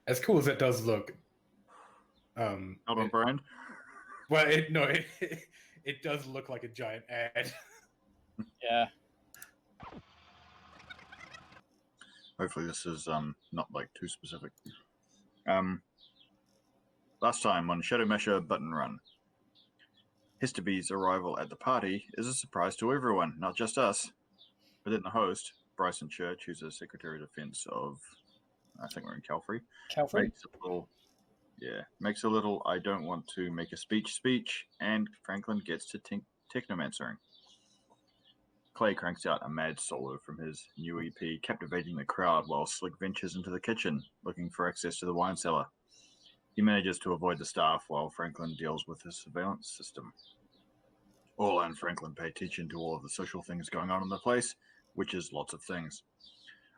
as cool as it does look, Not on brand. well, it does look like a giant ad. Yeah. Hopefully this is not like too specific. Last time on Shadowrun Button Run. Histerby's arrival at the party is a surprise to everyone, not just us. But then the host, Bryson Church, who's the Secretary of Defense of, I think we're in Calfrey, makes a little I don't want to make a speech, and Franklin gets to technomancering. Clay cranks out a mad solo from his new EP, captivating the crowd while Slick ventures into the kitchen, looking for access to the wine cellar. He manages to avoid the staff while Franklin deals with his surveillance system. Orla and Franklin pay attention to all of the social things going on in the place, which is lots of things.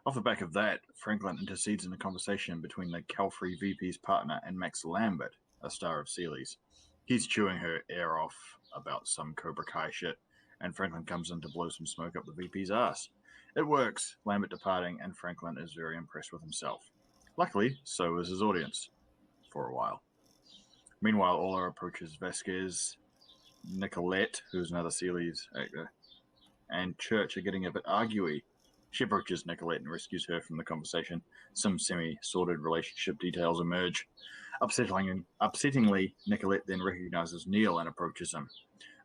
Off the back of that, Franklin intercedes in a conversation between the Calfrey VP's partner and Max Lambert, a star of Sealy's. He's chewing her ear off about some Cobra Kai shit, and Franklin comes in to blow some smoke up the VP's ass. It works, Lambert departing, and Franklin is very impressed with himself. Luckily, so is his audience. For a while. Meanwhile, Orla approaches Vasquez, Nicolette, who's another Sealy's actor, and Church are getting a bit arguey. She approaches Nicolette and rescues her from the conversation. Some semi-sordid relationship details emerge. Upsettingly, Nicolette then recognizes Neil and approaches him.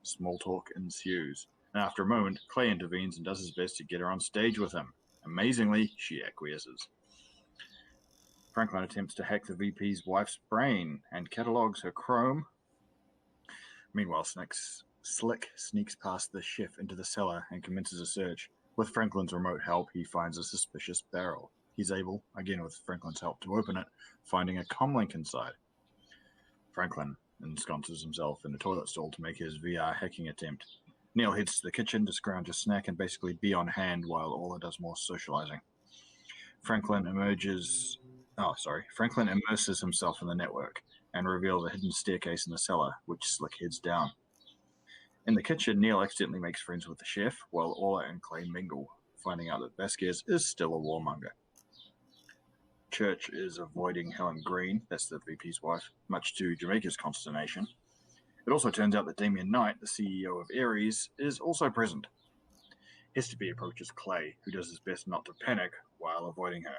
Small talk ensues, and after a moment, Clay intervenes and does his best to get her on stage with him. Amazingly, she acquiesces. Franklin attempts to hack the VP's wife's brain and catalogs her chrome. Meanwhile, Slick sneaks past the chef into the cellar and commences a search. With Franklin's remote help, he finds a suspicious barrel. He's able, again with Franklin's help, to open it, finding a comlink inside. Franklin ensconces himself in a toilet stall to make his VR hacking attempt. Neil heads to the kitchen to scrounge a snack and basically be on hand while Orla does more socializing. Franklin immerses himself in the network and reveals a hidden staircase in the cellar, which Slick heads down. In the kitchen, Neil accidentally makes friends with the chef, while Orla and Clay mingle, finding out that Vasquez is still a warmonger. Church is avoiding Helen Green, that's the VP's wife, much to Jamaica's consternation. It also turns out that Damien Knight, the CEO of Ares, is also present. Histerby approaches Clay, who does his best not to panic while avoiding her.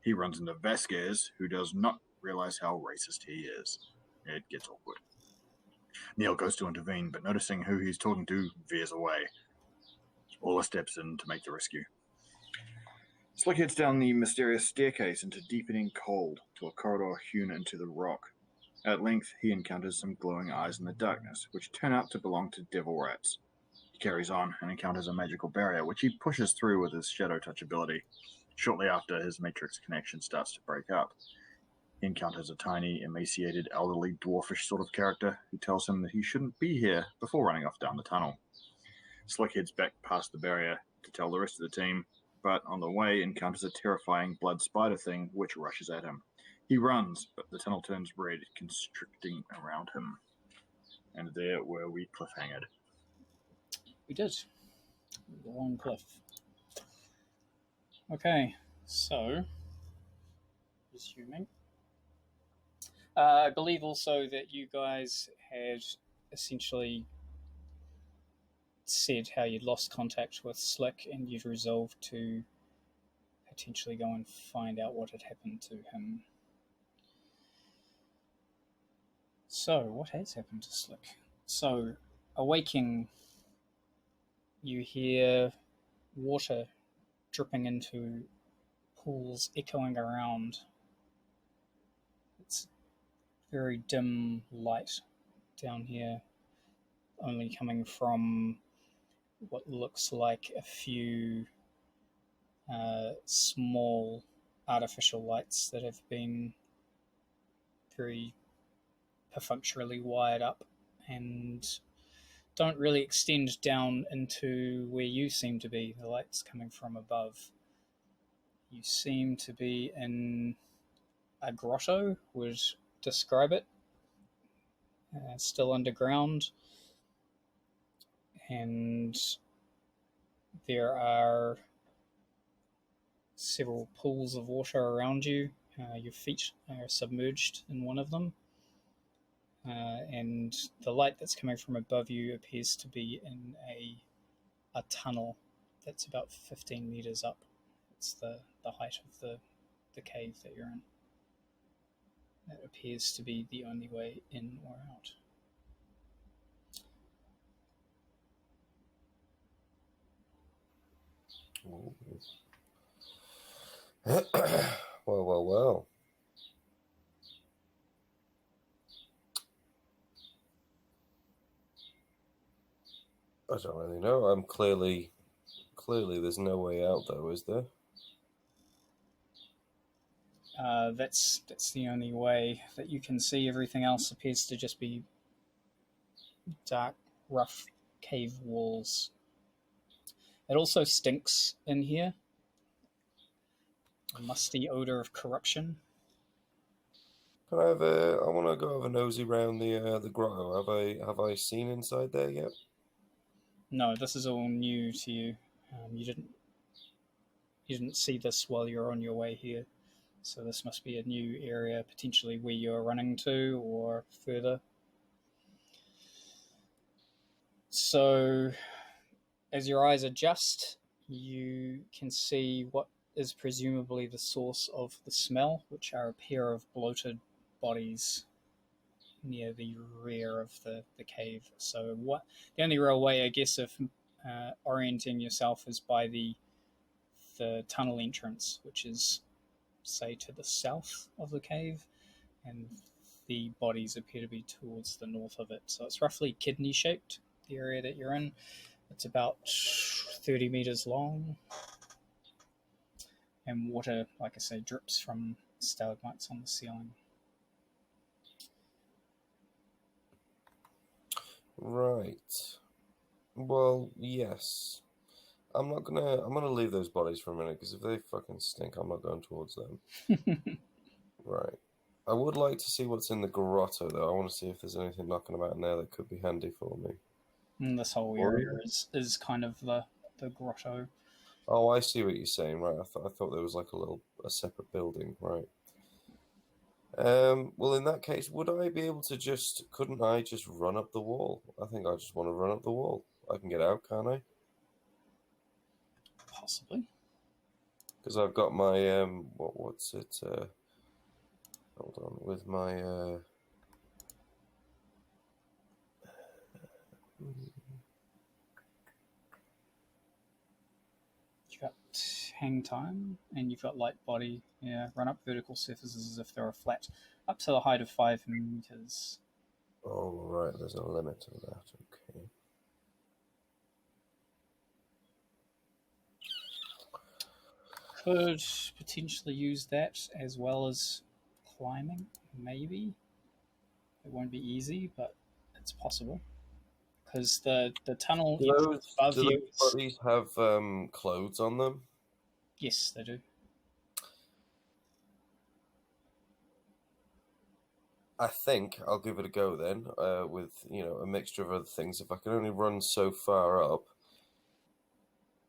He runs into Vasquez, who does not realize how racist he is. It gets awkward. Neil goes to intervene, but noticing who he's talking to, veers away. Orla steps in to make the rescue. Slick heads down the mysterious staircase into deepening cold to a corridor hewn into the rock. At length, he encounters some glowing eyes in the darkness, which turn out to belong to devil rats. He carries on and encounters a magical barrier, which he pushes through with his shadow touch ability. Shortly after, his matrix connection starts to break up. He encounters a tiny, emaciated, elderly, dwarfish sort of character who tells him that he shouldn't be here before running off down the tunnel. Slick heads back past the barrier to tell the rest of the team, but on the way encounters a terrifying blood spider thing which rushes at him. He runs, but the tunnel turns red, constricting around him. And there were we cliffhangered. We did. The long cliff. Okay, so resuming. I believe also that you guys had essentially said how you'd lost contact with Slick and you'd resolved to potentially go and find out what had happened to him. So, what has happened to Slick? So, awaking, you hear water dripping into pools echoing around. It's very dim light down here, only coming from what looks like a few small artificial lights that have been very perfunctorily wired up and don't really extend down into where you seem to be. The light's coming from above. You seem to be in a grotto, would describe it. Still underground. And there are several pools of water around you. Your feet are submerged in one of them, and the light that's coming from above you appears to be in a tunnel that's about 15 meters up. It's the height of the cave that you're in. That appears to be the only way in or out. Well. I don't really know. I'm clearly there's no way out though, is there? That's the only way that you can see. Everything else appears to just be dark, rough cave walls. It also stinks in here. A musty odor of corruption. Can I have I want to go have a nosy round the grotto. Have I seen inside there yet? No, this is all new to you. You didn't see this while you were on your way here, so this must be a new area, potentially where you're running to or further. So, as your eyes adjust, you can see what is presumably the source of the smell, which are a pair of bloated bodies near the rear of the cave. So the only real way, I guess, of orienting yourself is by the tunnel entrance, which is, say, to the south of the cave, and the bodies appear to be towards the north of it. So it's roughly kidney-shaped, the area that you're in. It's about 30 meters long, and water, like I say, drips from stalagmites on the ceiling. Right. Well, yes. I'm gonna leave those bodies for a minute because if they fucking stink, I'm not going towards them. Right. I would like to see what's in the grotto though. I want to see if there's anything knocking about in there that could be handy for me. And this whole area is kind of the grotto. Oh, I see what you're saying. Right. I thought there was like a separate building. Right. Well, in that case, couldn't I just run up the wall? I think I just want to run up the wall. I can get out, can't I? Possibly. Because I've got my, what's it, hold on, with my, You've got hang time, and you've got light body. Yeah, run up vertical surfaces as if they were flat, up to the height of 5 meters. oh, right, there's a limit to that, okay. Could potentially use that as well as climbing, maybe. It won't be easy, but it's possible. Because the tunnel above Do you those bodies have clothes on them? Yes, they do. I think I'll give it a go then, with, a mixture of other things. If I can only run so far up,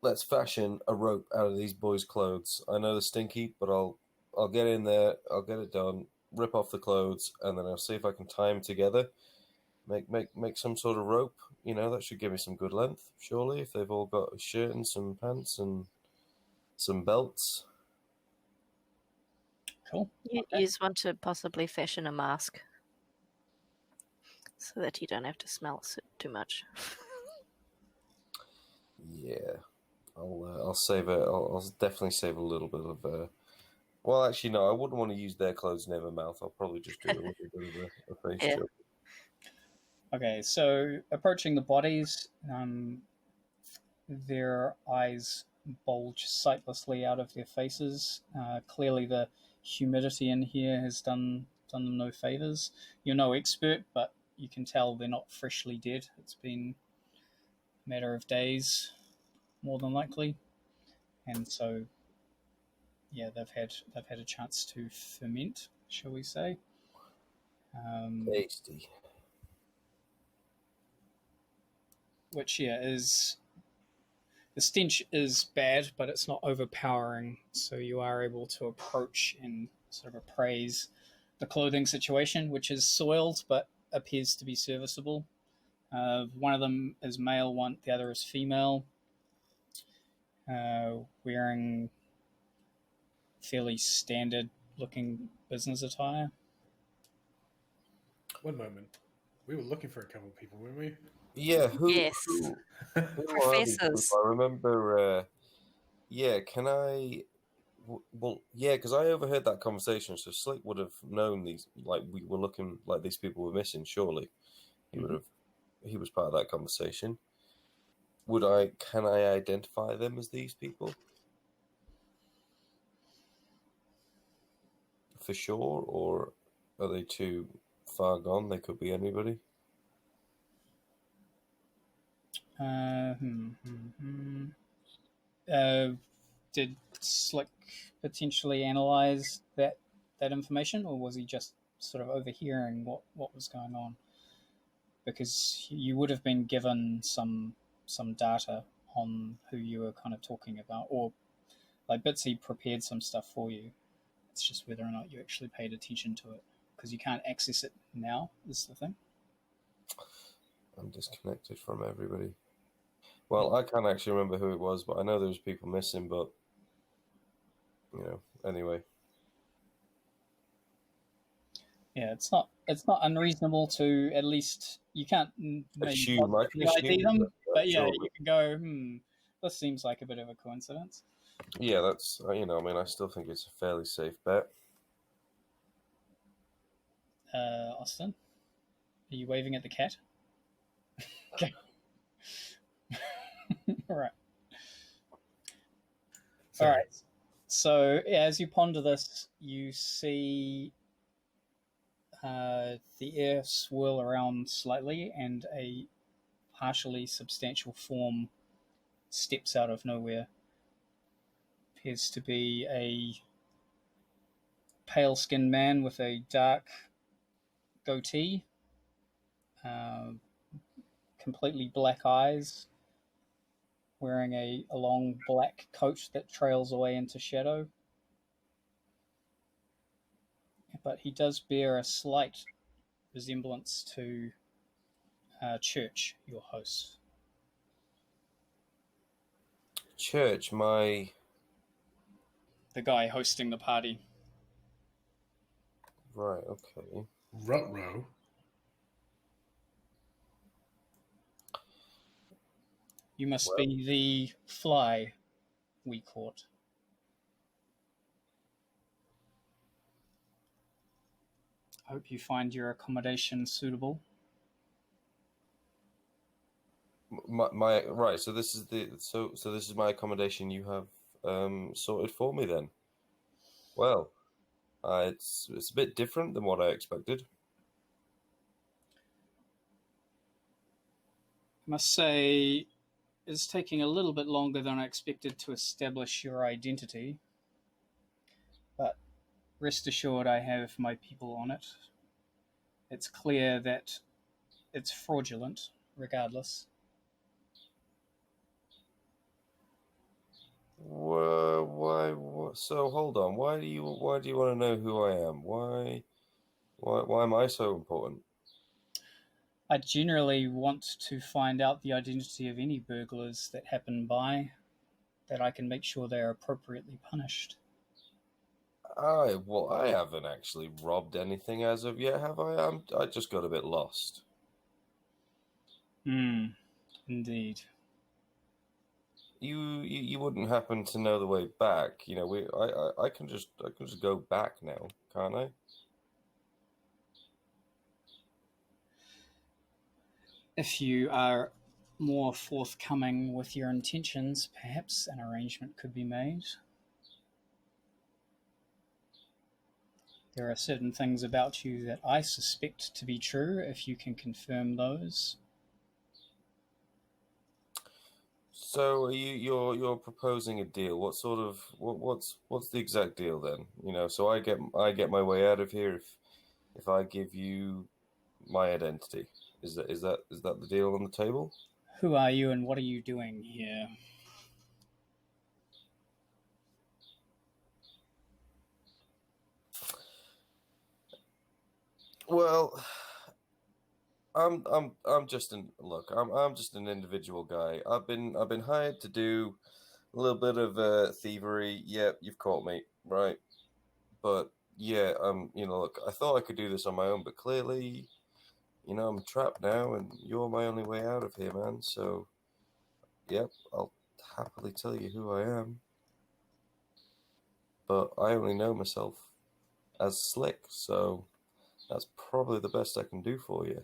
let's fashion a rope out of these boys' clothes. I know they're stinky, but I'll get in there, I'll get it done, rip off the clothes, and then I'll see if I can tie them together. Make some sort of rope. That should give me some good length, surely, if they've all got a shirt and some pants and some belts. Cool. You just want to possibly fashion a mask so that you don't have to smell too much. Yeah, I'll save it. I'll definitely save a little bit of. Well, actually, no, I wouldn't want to use their clothes near my mouth. I'll probably just do a little bit of a face Yeah. job. Okay, so approaching the bodies, their eyes bulge sightlessly out of their faces. Clearly, the humidity in here has done them no favors. You're no expert, but you can tell they're not freshly dead. It's been a matter of days, more than likely, and so yeah, they've had a chance to ferment, shall we say? Tasty. Which is the stench is bad, but it's not overpowering, so you are able to approach and sort of appraise the clothing situation, which is soiled but appears to be serviceable. One of them is male, the other is female, wearing fairly standard-looking business attire. One moment. We were looking for a couple of people, weren't we? Yeah, Yes. who are these Professors. people? I remember. Yeah, can I? Well, yeah, because I overheard that conversation, so Slick would have known these. Like we were looking, like these people were missing. Surely, he would have. He was part of that conversation. Can I identify them as these people? For sure, or are they too far gone? They could be anybody. Did Slick potentially analyze that information, or was he just sort of overhearing what was going on? Because you would have been given some data on who you were kind of talking about, or like Bitsy prepared some stuff for you. It's just whether or not you actually paid attention to it, because you can't access it now, is the thing. I'm disconnected from everybody. Well, I can't actually remember who it was, but I know there was people missing, but, anyway. Yeah, it's not unreasonable to, at least, you can't Assume, I can assume ID them, but yeah, sure. you can go, this seems like a bit of a coincidence. Yeah, that's, I still think it's a fairly safe bet. Austin, are you waving at the cat? Okay. All right. Sorry. All right. So as you ponder this, you see the air swirl around slightly, and a partially substantial form steps out of nowhere. Appears to be a pale-skinned man with a dark goatee, completely black eyes, wearing a long black coat that trails away into shadow. But he does bear a slight resemblance to Church, your host. Church, The guy hosting the party. Right, okay. Ruh-roh. You must be the fly we caught. I hope you find your accommodation suitable. Right. So this is this is my accommodation you have sorted for me then. Well, it's a bit different than what I expected. I must say, it's taking a little bit longer than I expected to establish your identity. But rest assured, I have my people on it. It's clear that it's fraudulent, regardless. Why? So hold on. Why do you want to know who I am? Why am I so important? I generally want to find out the identity of any burglars that happen by, that I can make sure they're appropriately punished. I haven't actually robbed anything as of yet, have I? I just got a bit lost. Indeed. You wouldn't happen to know the way back? I can just go back now, can't I? If you are more forthcoming with your intentions, perhaps an arrangement could be made. There are certain things about you that I suspect to be true, if you can confirm those. So you're proposing a deal? What sort of what's the exact deal then? So I get my way out of here if I give you my identity. Is that the deal on the table? Who are you and what are you doing here? Well, I'm just I'm just an individual guy. I've been hired to do a little bit of thievery. Yep, you've caught me, right? But yeah, look, I thought I could do this on my own, but clearly, I'm trapped now, and you're my only way out of here, man. So, yep, I'll happily tell you who I am. But I only know myself as Slick, so that's probably the best I can do for you.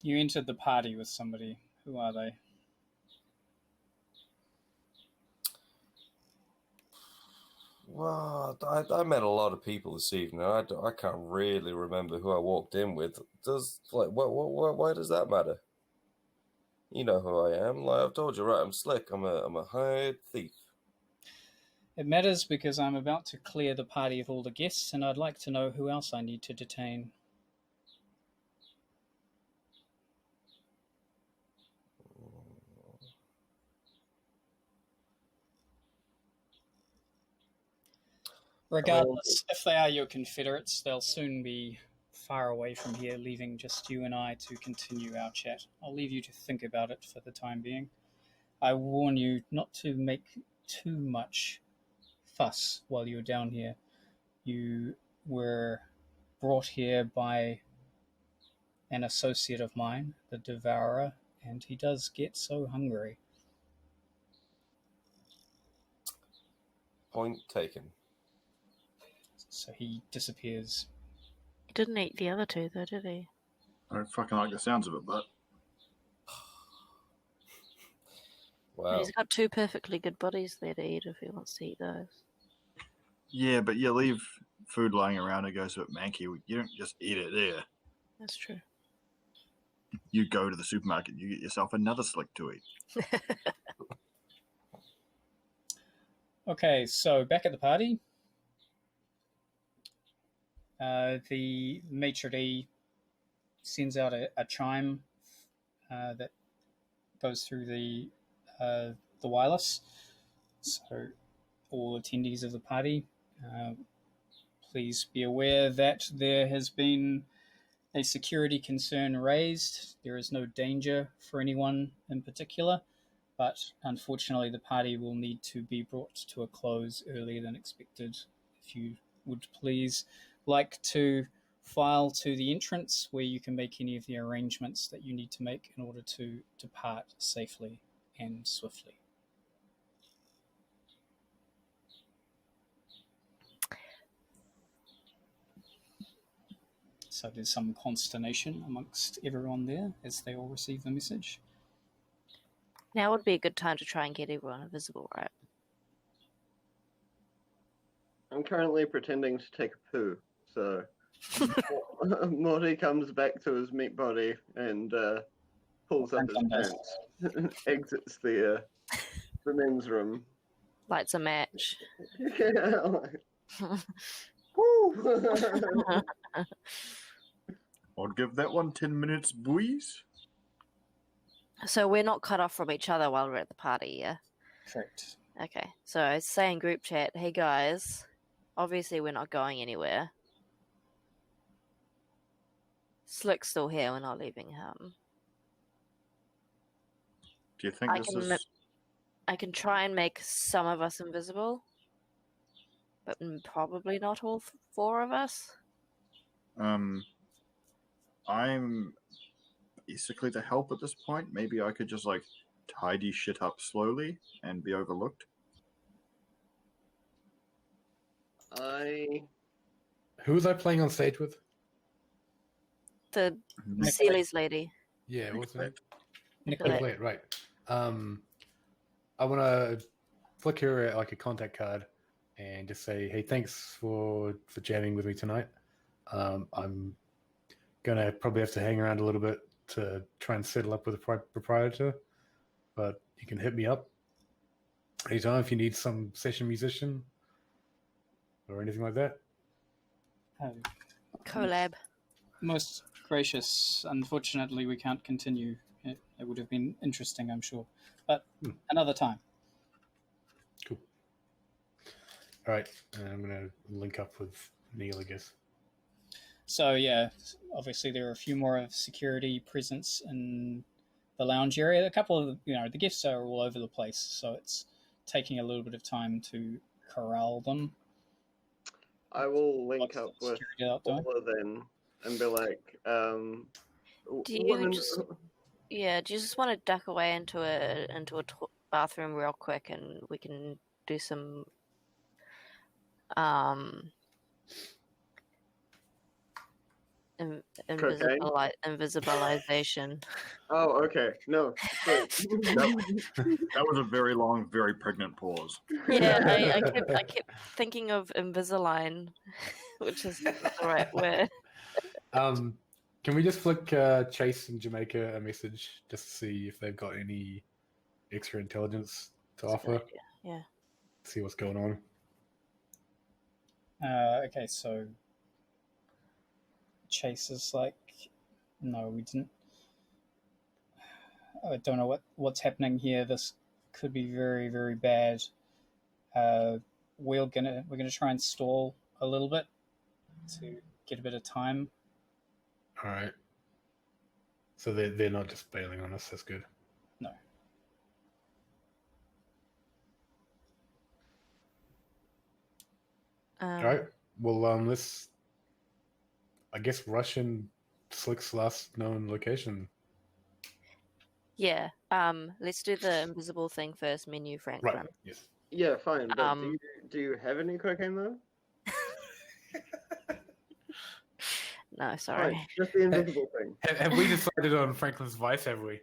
You entered the party with somebody. Who are they? Well, I met a lot of people this evening. I can't really remember who I walked in with. Why does that matter? You know who I am. Like I've told you, right? I'm Slick. I'm a hired thief. It matters because I'm about to clear the party of all the guests, and I'd like to know who else I need to detain. Regardless, if they are your Confederates, they'll soon be far away from here, leaving just you and I to continue our chat. I'll leave you to think about it for the time being. I warn you not to make too much fuss while you're down here. You were brought here by an associate of mine, the Devourer, and he does get so hungry. Point taken. So he disappears. He didn't eat the other two, though, did he? I don't fucking like the sounds of it, but Wow. He's got two perfectly good bodies there to eat if he wants to eat those. yeah, but you leave food lying around, it goes a bit manky. You don't just eat it there. That's true. You go to the supermarket, you get yourself another Slick to eat. Okay, so back at the party. The maitre d' sends out a chime that goes through the wireless. So all attendees of the party, please be aware that there has been a security concern raised. There is no danger for anyone in particular, but unfortunately the party will need to be brought to a close earlier than expected. If you would please like to file to the entrance where you can make any of the arrangements that you need to make in order to depart safely and swiftly. So there's some consternation amongst everyone there as they all receive the message. Now would be a good time to try and get everyone invisible, right? I'm currently pretending to take a poo, so Morty comes back to his meat body and pulls up his pants, exits the men's room. Lights a match. I'll give that one 10 minutes, boys. So we're not cut off from each other while we're at the party, yeah? Correct. Okay, so I say in group chat, hey guys, obviously we're not going anywhere. Slick's still here, we're not leaving him. Do you think I can try and make some of us invisible, but probably not all four of us. I'm basically the help at this point. Maybe I could just like tidy shit up slowly and be overlooked. Who was I playing on stage with? The Sealy's lady. Yeah, what's her name? Nicolette. Nicolette, right. I want to flick her like a contact card and just say, hey, thanks for jamming with me tonight. I'm gonna probably have to hang around a little bit to try and settle up with the proprietor, but you can hit me up anytime if you need some session musician or anything like that. Collab. Most gracious. Unfortunately, we can't continue. It would have been interesting, I'm sure, but another time. Cool. All right, I'm going to link up with Neil, I guess. So yeah, obviously there are a few more of security presence in the lounge area. A couple of the gifts are all over the place, so it's taking a little bit of time to corral them. I will link What's up the with security out doing? Paula then and be like, Do you just want to duck away into a bathroom real quick, and we can do some invisibilization. Oh, okay. No. Wait. That was a very long, very pregnant pause. Yeah, I kept thinking of Invisalign, which is the right word. Can we just flick Chase and Jamaica a message just to see if they've got any extra intelligence to That's a good offer? idea. Yeah. See what's going on. Okay, so Chase is like, no, we didn't. I don't know what's happening here. This could be very, very bad. We're gonna try and stall a little bit to get a bit of time. All right. So they're not just bailing on us. That's good. No. All right. Well, let's, I guess, Russian Slick's last known location. Yeah. Let's do the invisible thing first. Menu Franklin. Right. Yes. Yeah, fine. But do you have any cocaine though? No, sorry. Fine, just the invisible thing. Have we decided on Franklin's vice? Have we?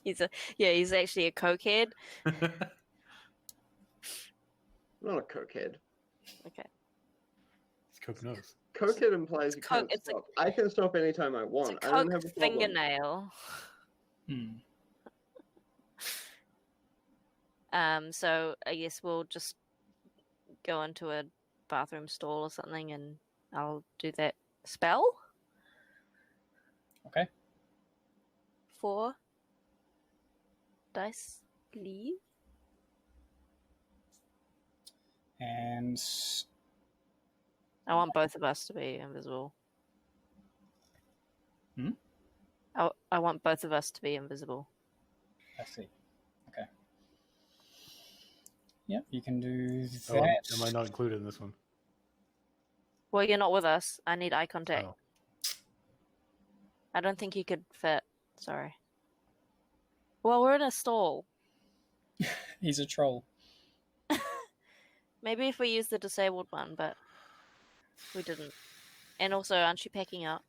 He's actually a cokehead. Not a cokehead. Okay. It's coke nose. Cokehead implies you can't it's stop. I can stop anytime I want. It's a I don't coke have a problem. fingernail. So I guess we'll just go into a bathroom stall or something, and I'll do that spell. Okay. 4 dice, leave. And I want both of us to be invisible. I want both of us to be invisible. I see. Okay. Yep, you can do that. Oh, am I not included in this one? Well, you're not with us. I need eye contact. Oh. I don't think you could fit. Sorry. Well, we're in a stall. He's a troll. Maybe if we use the disabled one, but we didn't. And also, aren't you packing up?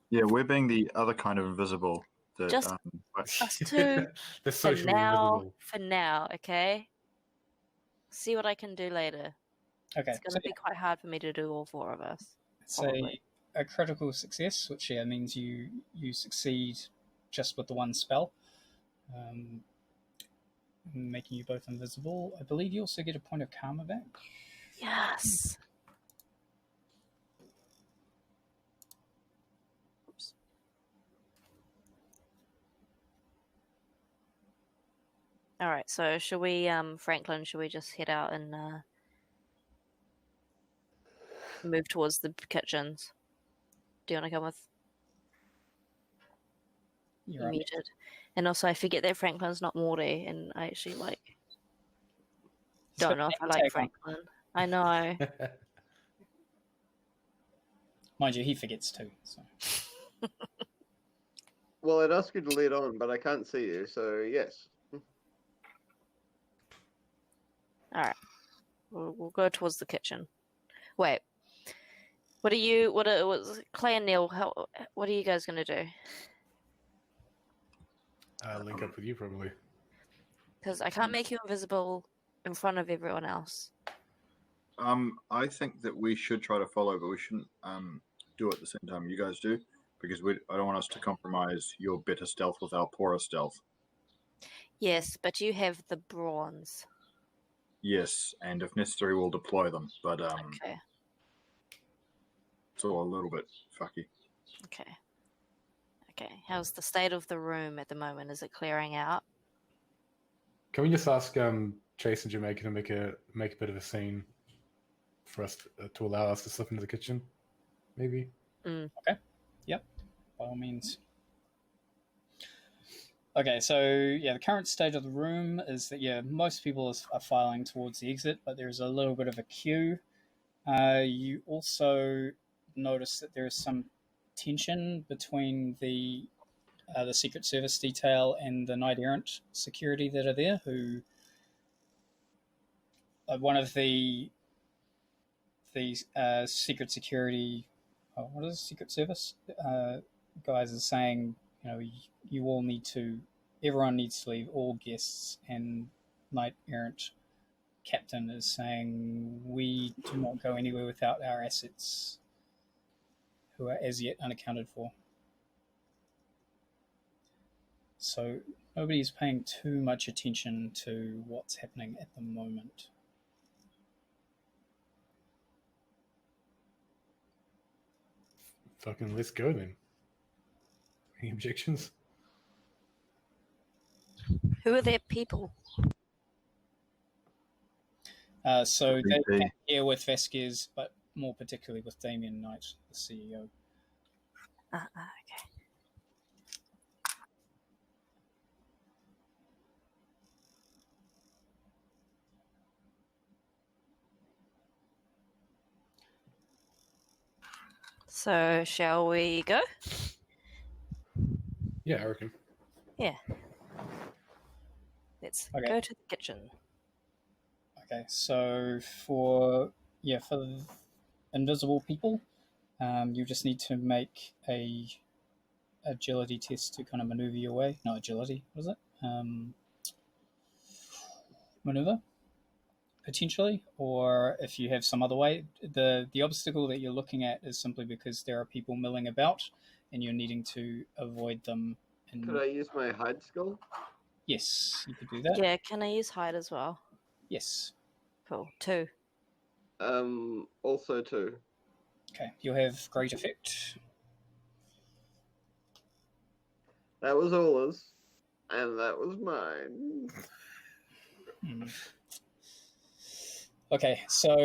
Yeah, we're being the other kind of invisible. That, Just us two. They're socially invisible. For now, okay? See what I can do later. Okay. It's going to be quite hard for me to do all 4 of us. It's a critical success, which means you succeed just with the one spell, making you both invisible. I believe you also get a point of karma back. Yes. Oops. All right. So, should we, Franklin? Should we just head out and move towards the kitchens? Do you want to come with? You're muted. And also, I forget that Franklin's not Morty, and I actually don't know if I like Franklin. I know. Mind you, he forgets too. So. Well, I'd ask you to lead on, but I can't see you, so yes. All right, we'll go towards the kitchen. Wait, Clay and Neil? What are you guys gonna do? Link up with you probably. Because I can't make you invisible in front of everyone else. I think that we should try to follow, but we shouldn't do it at the same time you guys do, because I don't want us to compromise your better stealth with our poorer stealth. Yes, but you have the bronze. Yes, and if necessary, we'll deploy them. But Okay. It's all a little bit fucky. Okay. How's the state of the room at the moment? Is it clearing out? Can we just ask Chase and Jamaica to make a bit of a scene for us to allow us to slip into the kitchen, maybe. Okay. Yep. By all means. Okay, so yeah, the current state of the room is that most people are filing towards the exit, but there's a little bit of a queue. You also notice that there is some tension between the Secret Service detail and the Knight Errant security that are there. Who one of the secret security, what is it, Secret Service guys is saying, you all need to, everyone needs to leave, all guests, and Knight Errant Captain is saying, we do not go anywhere without our assets, who are as yet unaccounted for. So nobody's paying too much attention to what's happening at the moment. Fucking let's go then. Any objections? Who are their people? So they came here with Vasquez, but more particularly with Damien Knight, the CEO. Okay. So, shall we go? Yeah, I reckon. Yeah. Let's Okay. go to the kitchen. Okay, so for the invisible people, you just need to make a agility test to kind of maneuver your way. Not agility, what is it? Maneuver, potentially, or if you have some other way. The obstacle that you're looking at is simply because there are people milling about, and you're needing to avoid them. Could I use my hide skill? Yes, you could do that. Yeah, can I use hide as well? Yes. Cool. 2. Also 2. Okay, you'll have great effect. That was Ola's, and that was mine. Okay, so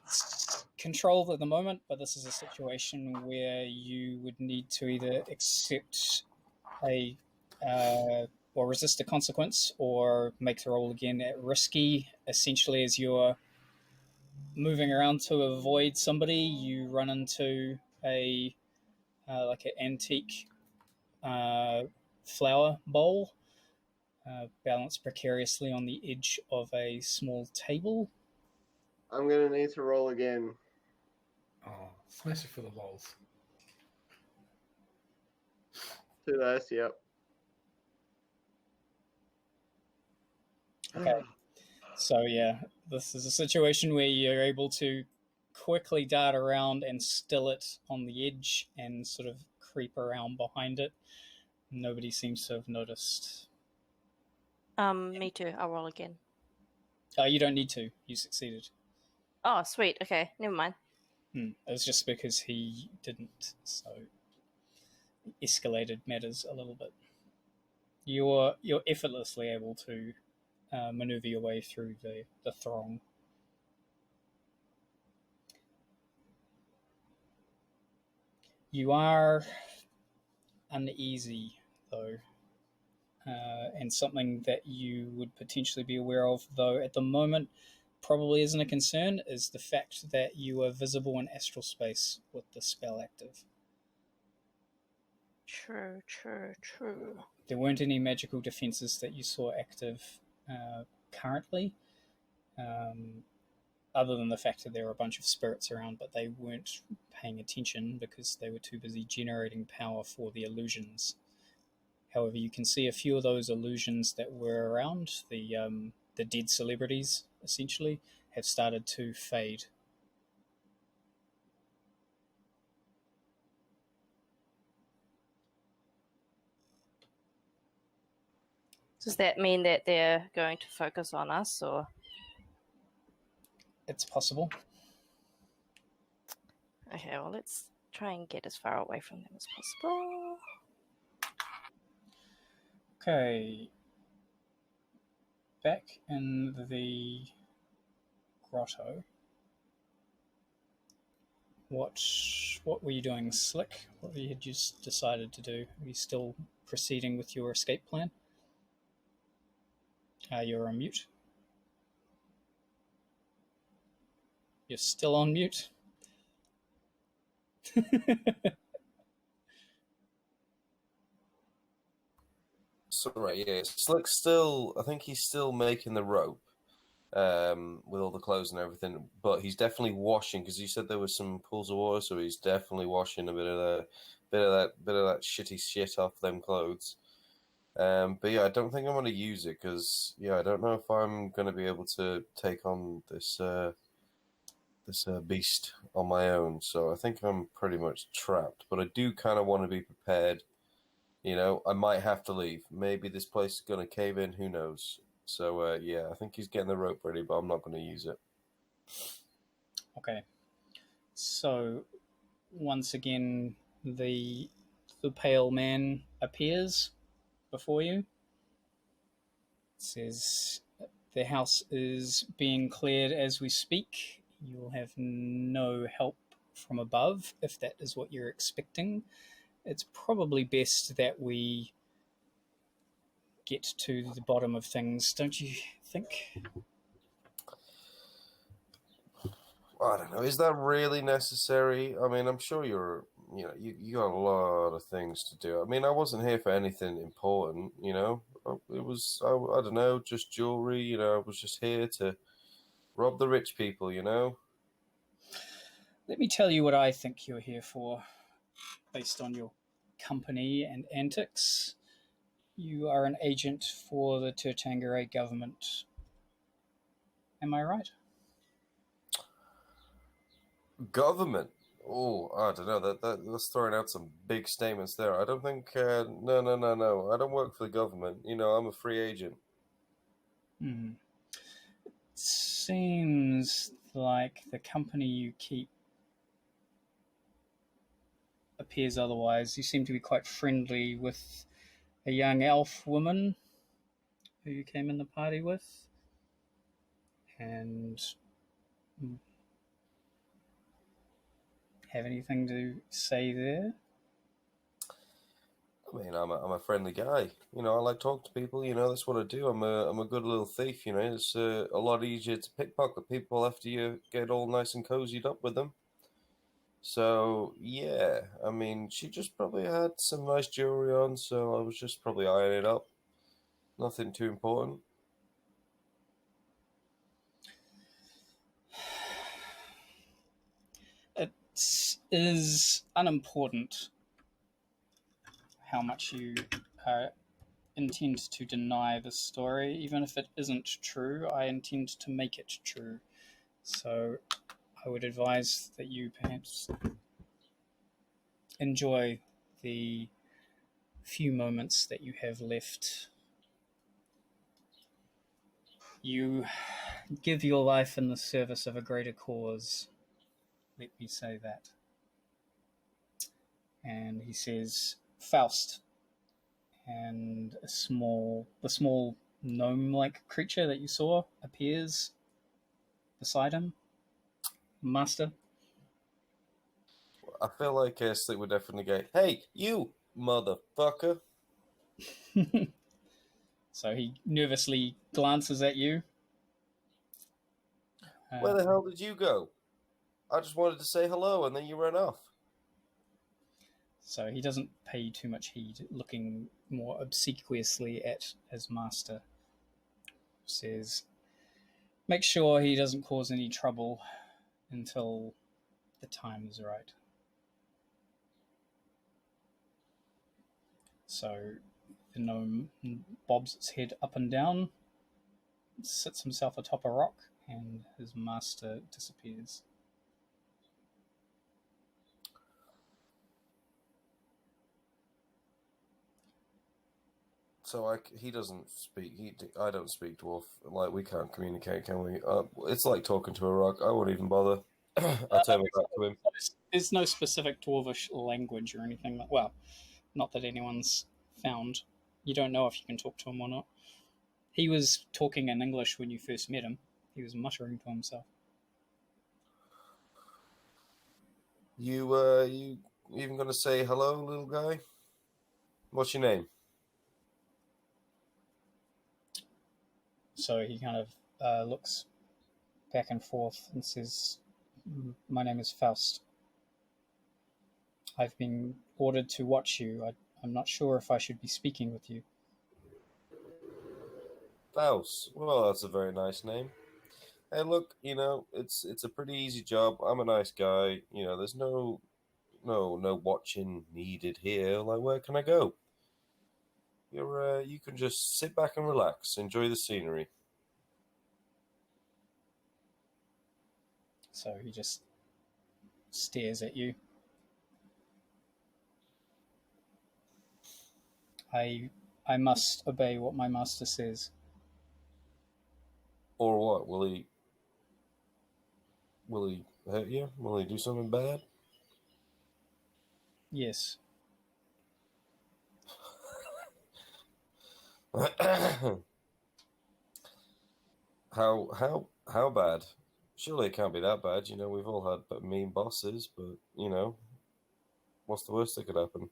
it's controlled at the moment, but this is a situation where you would need to either accept or resist a consequence, or make the roll again at risky. Essentially, as you're moving around to avoid somebody, you run into an antique flower bowl, balanced precariously on the edge of a small table. I'm gonna need to roll again. Oh, smash it for the lols. 2 dice, yep. Okay. So yeah, this is a situation where you're able to quickly dart around and still it on the edge and sort of creep around behind it. Nobody seems to have noticed. Me too. I'll roll again. You don't need to. You succeeded. Oh, sweet. Okay, never mind. It was just because he didn't, so it escalated matters a little bit. You're effortlessly able to maneuver your way through the throng. You are uneasy, though, and something that you would potentially be aware of, though at the moment probably isn't a concern, is the fact that you are visible in astral space with the spell active. True. There weren't any magical defenses that you saw active currently, other than the fact that there were a bunch of spirits around, but they weren't paying attention because they were too busy generating power for the illusions. However, you can see a few of those illusions that were around, the dead celebrities, essentially, have started to fade. Does that mean that they're going to focus on us, or? It's possible. Okay, well, let's try and get as far away from them as possible. Okay. back in the grotto, what were you doing, Slick? What had you just decided to do? Are you still proceeding with your escape plan? You're on mute. You're still on mute. Sorry, yeah. Slick's still, I think he's still making the rope with all the clothes and everything, but he's definitely washing, because you said there was some pools of water, so he's definitely washing a bit of that shitty shit off them clothes. But yeah, I don't think I'm going to use it, because I don't know if I'm going to be able to take on this beast on my own. So I think I'm pretty much trapped. But I do kind of want to be prepared. I might have to leave. Maybe this place is going to cave in. Who knows? So yeah, I think he's getting the rope ready, but I'm not going to use it. Okay. So once again, the pale man appears before you. It says, the house is being cleared as we speak. You will have no help from above, if that is what you're expecting. It's probably best that we get to the bottom of things, don't you think? I don't know. Is that really necessary? I mean, I'm sure you got a lot of things to do. I mean, I wasn't here for anything important, It was, I don't know, just jewelry, I was just here to rob the rich people, Let me tell you what I think you're here for, based on your company and antics. You are an agent for the Tertangere government. Am I right? Government? Oh, I don't know. That's throwing out some big statements there. I don't think. No. I don't work for the government. I'm a free agent. It seems like the company you keep appears otherwise. You seem to be quite friendly with a young elf woman who you came in the party with. And have anything to say there? I mean, I'm a friendly guy. I like to talk to people. That's what I do. I'm a good little thief. It's a lot easier to pickpocket people after you get all nice and cozied up with them. So yeah, I mean, she just probably had some nice jewelry on, so I was just probably eyeing it up. Nothing too important. It is unimportant how much you intend to deny the story. Even if it isn't true, I intend to make it true. So I would advise that you perhaps enjoy the few moments that you have left. You give your life in the service of a greater cause. Let me say that. And he says, Faust. And the small gnome-like creature that you saw appears beside him. Master. I feel like Slick would definitely go, "Hey, you motherfucker!" So he nervously glances at you. Where the hell did you go? I just wanted to say hello, and then you ran off. So he doesn't pay too much heed, looking more obsequiously at his master. Says, make sure he doesn't cause any trouble until the time is right. So the gnome bobs its head up and down, sits himself atop a rock, and his master disappears. So he doesn't speak. I don't speak dwarf. Like, we can't communicate, can we? It's like talking to a rock. I won't even bother. I turn my back to him. There's no specific dwarvish language or anything. Well, not that anyone's found. You don't know if you can talk to him or not. He was talking in English when you first met him. He was muttering to himself. You even gonna say hello, little guy? What's your name? So he kind of looks back and forth and says, "My name is Faust. I've been ordered to watch you. I'm not sure if I should be speaking with you." Faust. Well, that's a very nice name. Hey, look, it's a pretty easy job. I'm a nice guy. There's no watching needed here. Like, where can I go? You can just sit back and relax, enjoy the scenery. So he just stares at you. I must obey what my master says. Or what? Will he hurt you? Will he do something bad? Yes. How bad? Surely it can't be that bad. We've all had mean bosses, but what's the worst that could happen?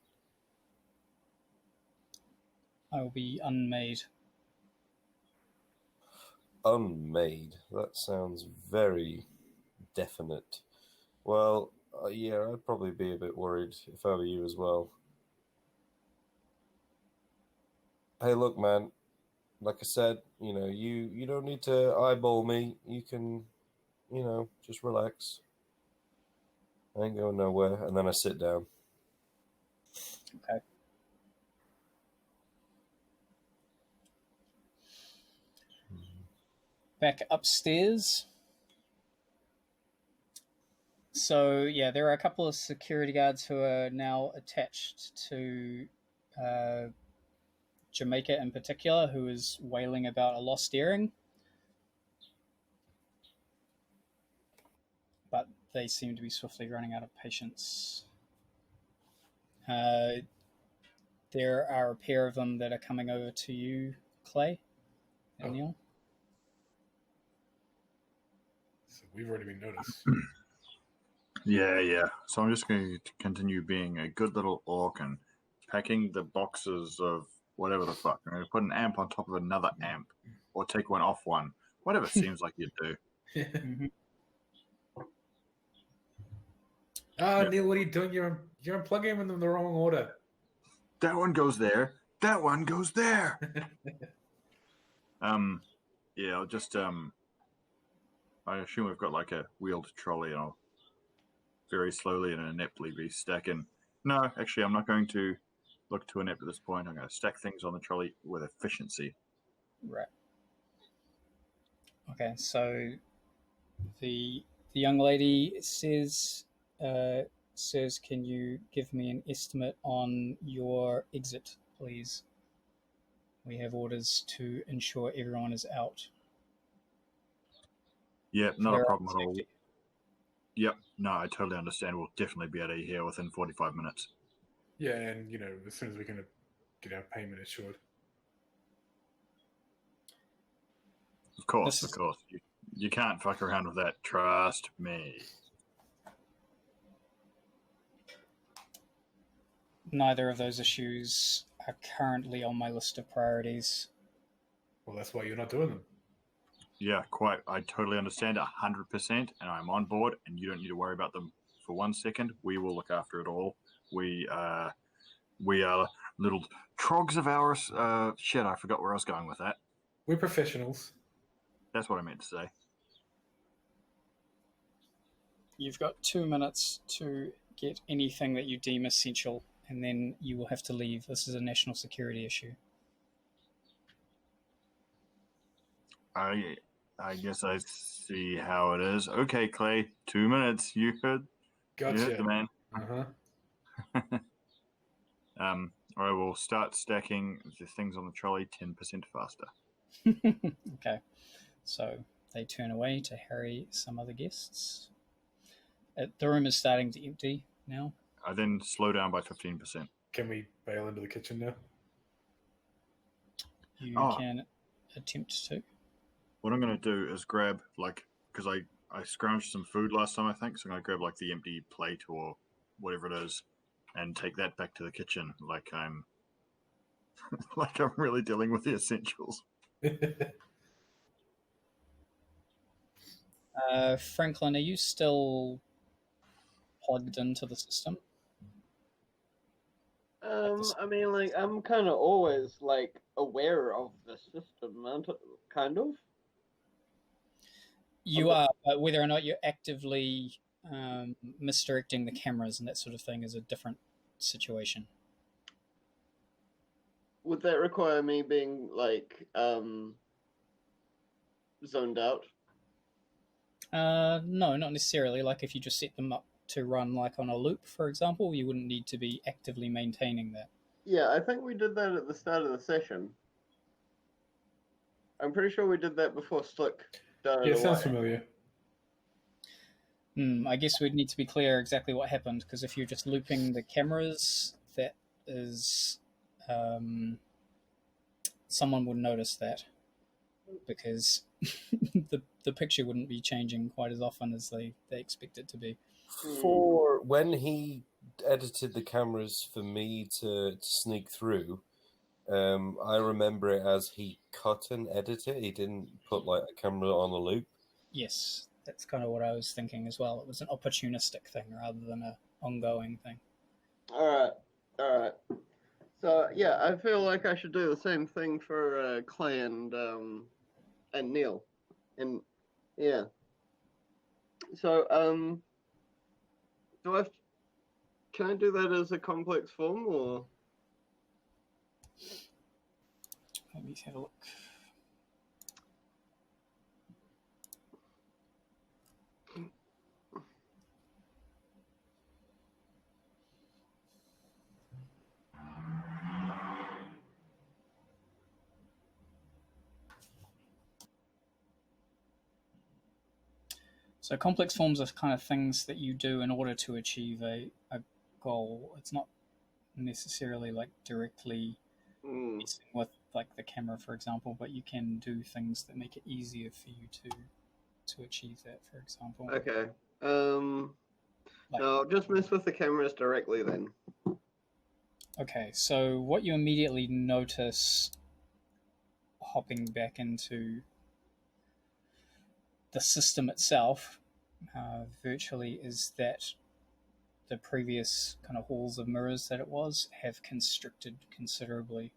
I will be unmade. Unmade. That sounds very definite. Well, yeah, I'd probably be a bit worried if I were you as well. Hey, look, man. Like I said, you don't need to eyeball me. You can, just relax. I ain't going nowhere. And then I sit down. Okay. Back upstairs. So, yeah, there are a couple of security guards who are now attached to Jamaica in particular, who is wailing about a lost earring. But they seem to be swiftly running out of patience. There are a pair of them that are coming over to you, Clay and Neil. So we've already been noticed. Yeah. So I'm just going to continue being a good little orc and packing the boxes of whatever the fuck. I'm going to put an amp on top of another amp, or take one off one. Whatever seems like you do. Mm-hmm. Yep. Neil, what are you doing? You're unplugging them in the wrong order. That one goes there. That one goes there. Yeah, I'll just I assume we've got like a wheeled trolley, and I'll very slowly and ineptly be stacking. No, actually, I'm not going to look too inept at this point. I'm going to stack things on the trolley with efficiency. Right. Okay, so the young lady says, can you give me an estimate on your exit, please? We have orders to ensure everyone is out. Yep, not a problem at all. Yep, no, I totally understand. We'll definitely be out of here within 45 minutes. Yeah, and as soon as we can get our payment assured. Of course. You can't fuck around with that. Trust me. Neither of those issues are currently on my list of priorities. Well, that's why you're not doing them. Yeah, quite. I totally understand 100%, and I'm on board, and you don't need to worry about them for 1 second. We will look after it all. We are little trogs of ours. Shit, I forgot where I was going with that. We're professionals. That's what I meant to say. You've got 2 minutes to get anything that you deem essential, and then you will have to leave. This is a national security issue. I guess I see how it is. Okay, Clay, 2 minutes. You heard. Gotcha. You heard the man. I will start stacking the things on the trolley 10% faster. Okay, so they turn away to harry some other guests. The room is starting to empty now. I then slow down by 15%. Can we bail into the kitchen now? You can attempt to? What I'm going to do is grab, like, because I scrounged some food last time, I think, so I'm going to grab, like, the empty plate or whatever it is and take that back to the kitchen like I'm like I'm really dealing with the essentials. Franklin, are you still plugged into the system? I mean, like, I'm kind of always, like, aware of the system, kind of. You are, but whether or not you're actively misdirecting the cameras and that sort of thing is a different situation. Would that require me being, like, zoned out? No, not necessarily. Like if you just set them up to run like on a loop, for example, you wouldn't need to be actively maintaining that. Yeah, I think we did that at the start of the session. I'm pretty sure we did that before Slick started. Yeah, it sounds familiar. I guess we'd need to be clear exactly what happened, because if you're just looping the cameras, that is... someone would notice that, because the picture wouldn't be changing quite as often as they expect it to be. For when he edited the cameras for me to sneak through, I remember it as he cut and edited. He didn't put like a camera on a loop. Yes, that's kind of what I was thinking as well. It was an opportunistic thing rather than an ongoing thing. All right. So yeah, I feel like I should do the same thing for Clay and Neil, and yeah. So can I do that as a complex form or? Let me have a look. So complex forms are kind of things that you do in order to achieve a goal. It's not necessarily like directly messing with like the camera, for example, but you can do things that make it easier for you to achieve that, for example. Okay. No, just mess with the cameras directly then. Okay, so what you immediately notice hopping back into the system itself, virtually, is that the previous kind of halls of mirrors that it was have constricted considerably,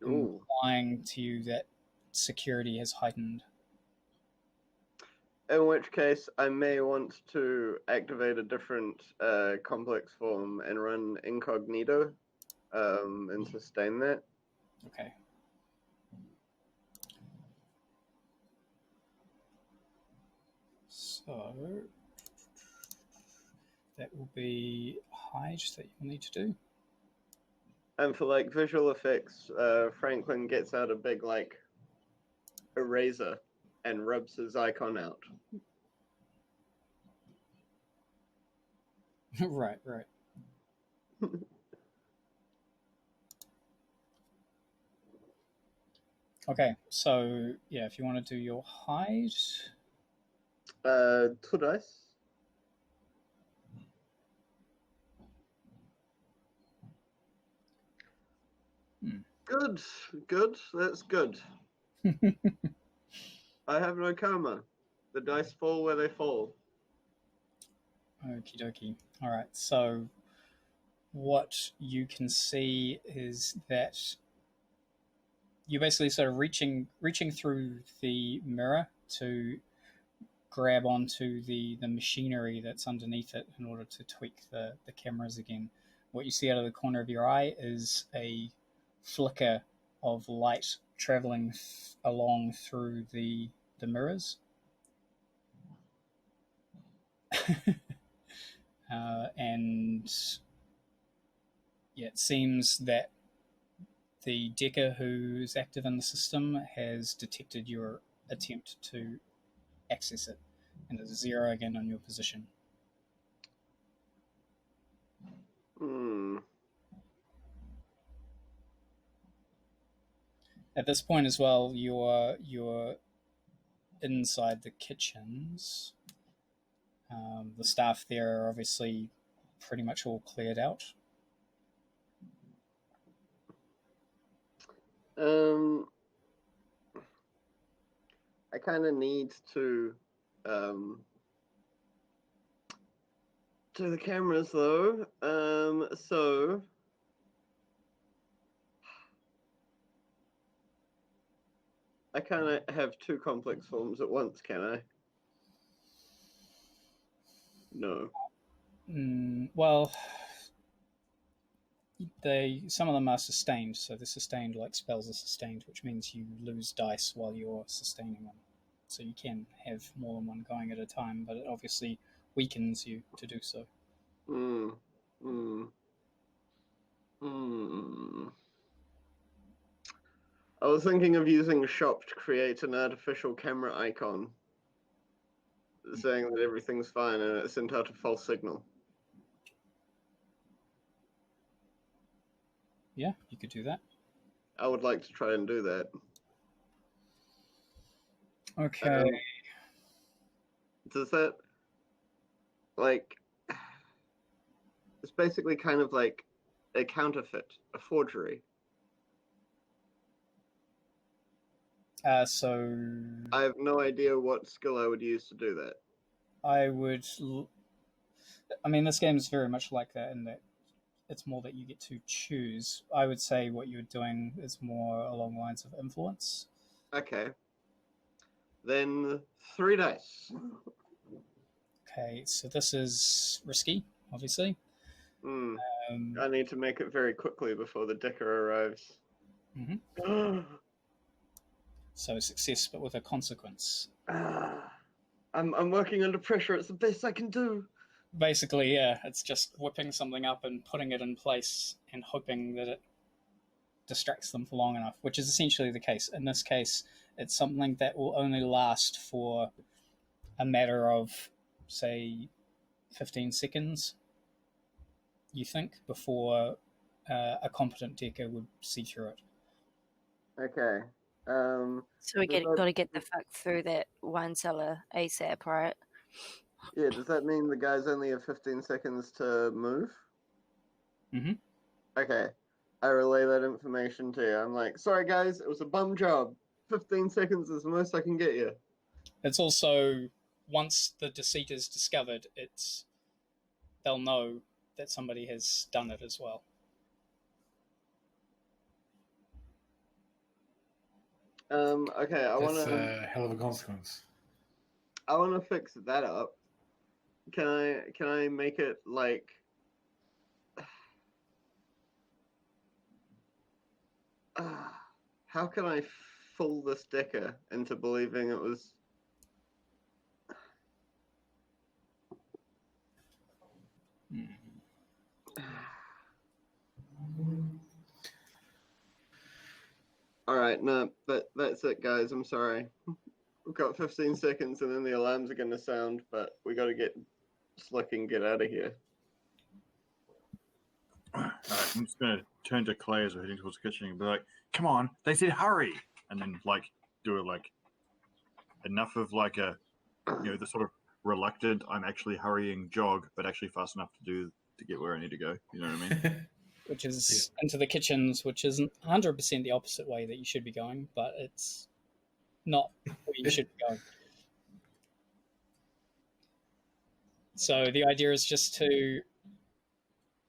implying to you that security has heightened. In which case, I may want to activate a different complex form and run incognito and sustain that. Okay. So that will be hide that you'll need to do. And for like visual effects, Franklin gets out a big like eraser and rubs his icon out. Right. Okay, so yeah, if you want to do your hide. 2 dice. Good. That's good. I have no karma. The dice fall where they fall. Okie dokie. All right, so what you can see is that you're basically sort of reaching through the mirror to grab onto the machinery that's underneath it in order to tweak the cameras again. What you see out of the corner of your eye is a flicker of light traveling along through the mirrors. And yeah, it seems that the Decker who's active in the system has detected your attempt to access it and is zeroing in on your position. At this point as well, you're inside the kitchens. The staff there are obviously pretty much all cleared out. I kind of need to do the cameras though. So I kind of have two complex forms at once, can I? No. Well, some of them are sustained, so the sustained like spells are sustained, which means you lose dice while you're sustaining them. So you can have more than one going at a time, but it obviously weakens you to do so. I was thinking of using Shop to create an artificial camera icon saying that everything's fine and it sent out a false signal. Yeah, you could do that. I would like to try and do that. Okay. Does that, like, it's basically kind of like a counterfeit, a forgery. So I have no idea what skill I would use to do that. I mean, this game is very much like that in that it's more that you get to choose. I would say what you're doing is more along the lines of influence. Okay. Then 3 dice. Okay, so this is risky, obviously. I need to make it very quickly before the dicker arrives. So success, but with a consequence. I'm working under pressure. It's the best I can do. Basically, yeah, it's just whipping something up and putting it in place and hoping that it distracts them for long enough, which is essentially the case. In this case, it's something that will only last for a matter of, say, 15 seconds, you think, before a competent decker would see through it. Okay. So we got to get the fuck through that wine cellar ASAP, right? Yeah, does that mean the guys only have 15 seconds to move? Mm-hmm. Okay. I relay that information to you. I'm like, sorry guys, it was a bum job. 15 seconds is the most I can get you. It's also, once the deceit is discovered, they'll know that somebody has done it as well. Okay, That's a hell of a consequence. I want to fix that up. Can I make it like how can I fool this dicker into believing it was Alright, no, that's it guys, I'm sorry. We've got 15 seconds and then the alarms are gonna sound, but we gotta get slick and get out of here. Alright, I'm just gonna turn to Clay as we're heading towards the kitchen and be like, come on, they said hurry, and then like do it like enough of like a the sort of reluctant I'm actually hurrying jog, but actually fast enough to get where I need to go. You know what I mean? Which is into the kitchens, which isn't 100% the opposite way that you should be going, but it's not where you should be going. So the idea is just to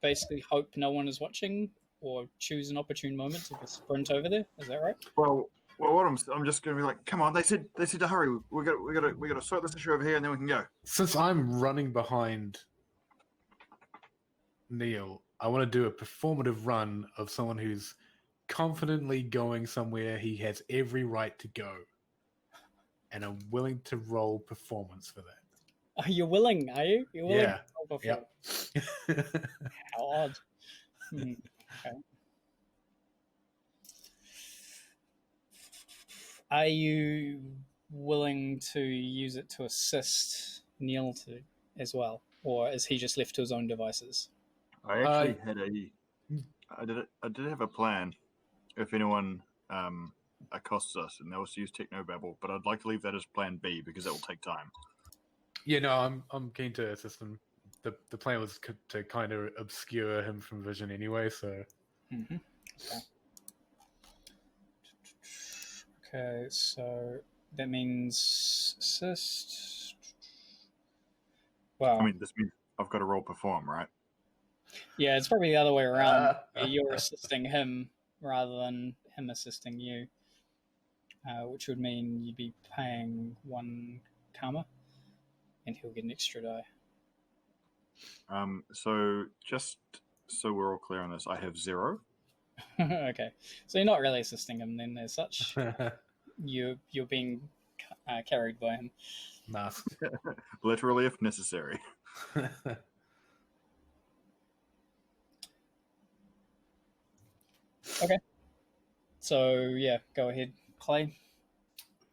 basically hope no one is watching, or choose an opportune moment to sprint over there. Is that right? Well, what I'm just going to be like, come on, they said to hurry. We got to sort this issue over here, and then we can go. Since I'm running behind Neil, I want to do a performative run of someone who's confidently going somewhere he has every right to go, and I'm willing to roll performance for that. Are you willing? Are you? You're willing Yeah. to roll performance? Yep. How odd. Okay. Are you willing to use it to assist Neil as well, or is he just left to his own devices? I actually I did have a plan. If anyone accosts us, and they also use technobabble. But I'd like to leave that as Plan B because that will take time. Yeah, no, I'm keen to assist him. The plan was to kind of obscure him from vision anyway, so. Mm-hmm. Okay, so that means assist. Well, I mean, this means I've got to roll perform, right? yeah, it's probably the other way around. You're assisting him rather than him assisting you, which would mean you'd be paying 1 karma, and he'll get an extra die. So just so we're all clear on this, I have 0. Okay, so you're not really assisting him then, as such. You're being carried by him. Masked. Literally, if necessary. Okay. So yeah, go ahead, Clay.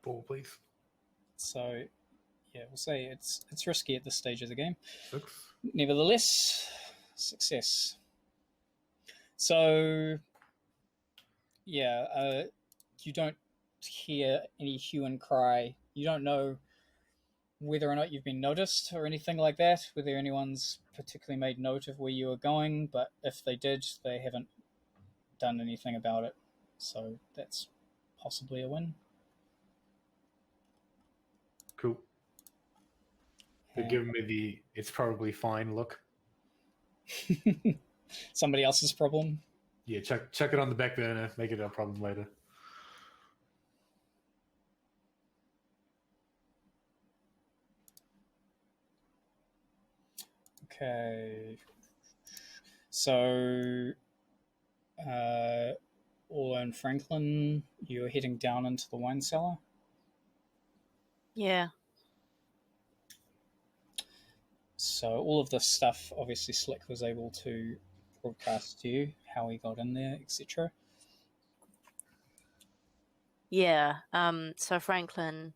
Ball, please. So yeah, we'll say it's risky at this stage of the game. 6. Nevertheless, success. So yeah, you don't hear any hue and cry. You don't know whether or not you've been noticed or anything like that, whether anyone's particularly made note of where you are going, but if they did, they haven't done anything about it. So that's possibly a win. Cool. They're giving me the "it's probably fine" look. Somebody else's problem. Yeah, chuck it on the back burner. Make it a problem later. Okay. So, Orla and Franklin, you're heading down into the wine cellar. Yeah. So all of this stuff, obviously Slick was able to broadcast to you, how he got in there, etc. Yeah. So Franklin,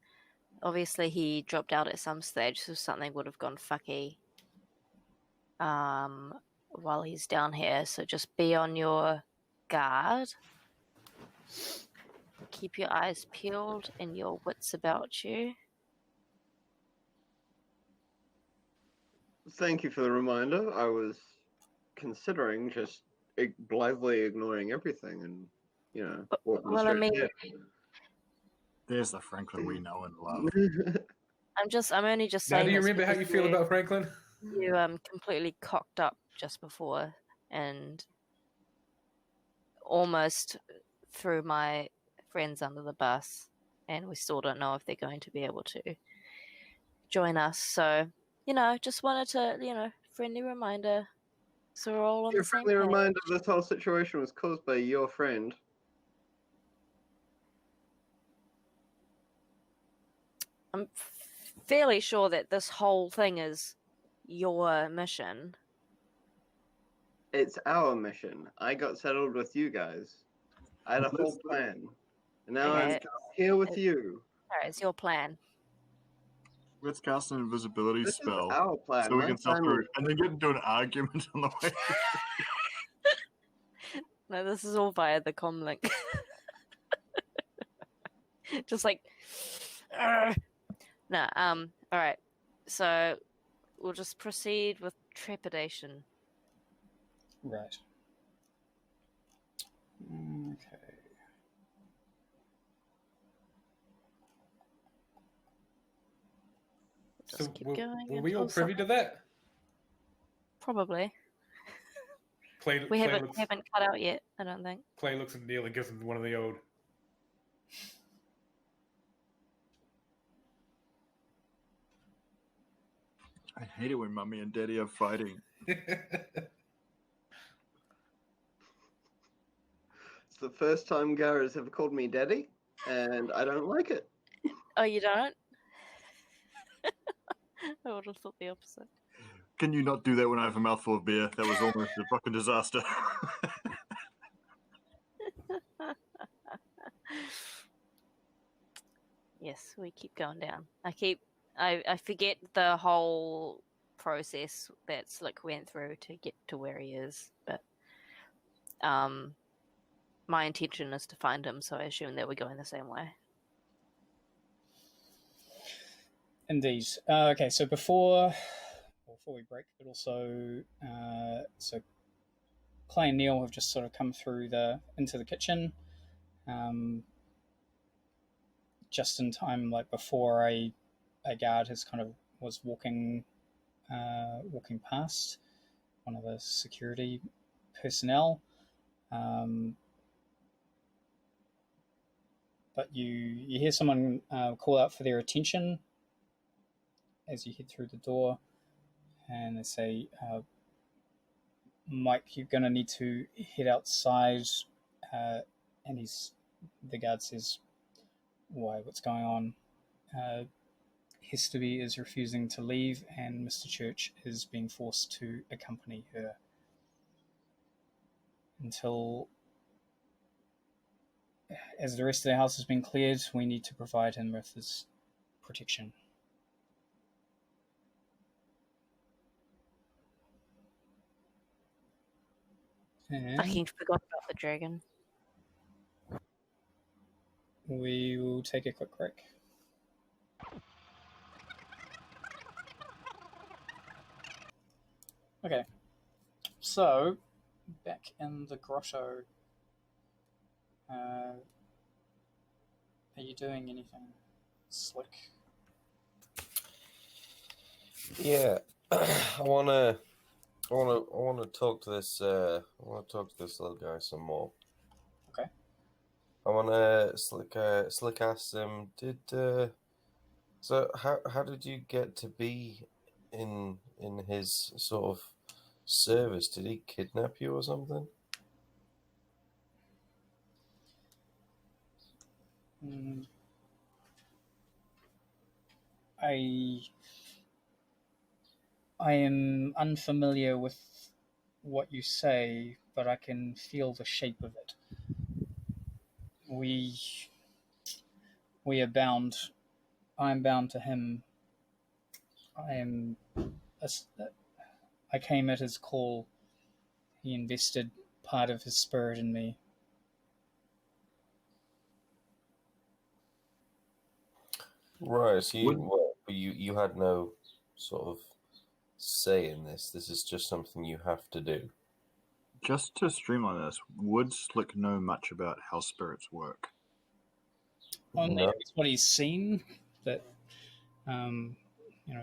obviously he dropped out at some stage, so something would have gone fucky while he's down here. So just be on your guard. Keep your eyes peeled and your wits about you. Thank you for the reminder. I was considering just blithely ignoring everything and, walking Well, I straight mean, ahead. There's the Franklin we know and love. I'm only just Now, saying. do you this remember how you because feel about Franklin? You completely cocked up just before and almost threw my friends under the bus, and we still don't know if they're going to be able to join us. So, just wanted to, friendly reminder. So we're all on Your the same friendly page. reminder this whole situation was caused by your friend. I'm fairly sure that this whole thing is your mission. It's our mission. I got settled with you guys. I had a whole plan. And now Okay. I'm here with you. Alright, it's your plan. Let's cast an invisibility This spell is our plan. so we My can suffer plan and then get into an argument on the way. No, this is all via the comlink. Just like, no. All right. So we'll just proceed with trepidation. Right. Okay. Just So keep were going. we all until privy to that? Probably. Clay, We Clay haven't looks, cut out yet, I don't think. Clay looks at Neil and gives him one of the old. I hate it when Mummy and Daddy are fighting. It's the first time Gara's ever called me daddy, and I don't like it. Oh, you don't? I would have thought the opposite. Can you not do that when I have a mouthful of beer? That was almost a fucking disaster. Yes, we keep going down. I forget the whole process that Slick went through to get to where he is, but my intention is to find him, so I assume that we're going the same way. Indeed. Okay, so before we break, but also so Clay and Neil have just sort of come through into the kitchen, just in time, like before a guard has kind of was walking past, one of the security personnel. But you hear someone call out for their attention as you head through the door, and they say, Mike, you're going to need to head outside. And the guard says, why, what's going on? Hestaby is refusing to leave, and Mr. Church is being forced to accompany her until, as the rest of the house has been cleared, we need to provide him with his protection. And Fucking forgot about the dragon. we will take a quick break. Okay, so back in the grotto, are you doing anything slick? Yeah, I wanna talk to this. I wanna talk to this little guy some more. Okay. I wanna slick ask him. So how did you get to be in his sort of service? Did he kidnap you or something? I am unfamiliar with what you say, but I can feel the shape of it. We are bound. I am bound to him. I came at his call. He invested part of his spirit in me. Right. So you had no sort of say in this. This is just something you have to do. Just to streamline this, would Slick know much about how spirits work? Only it's what he's seen, that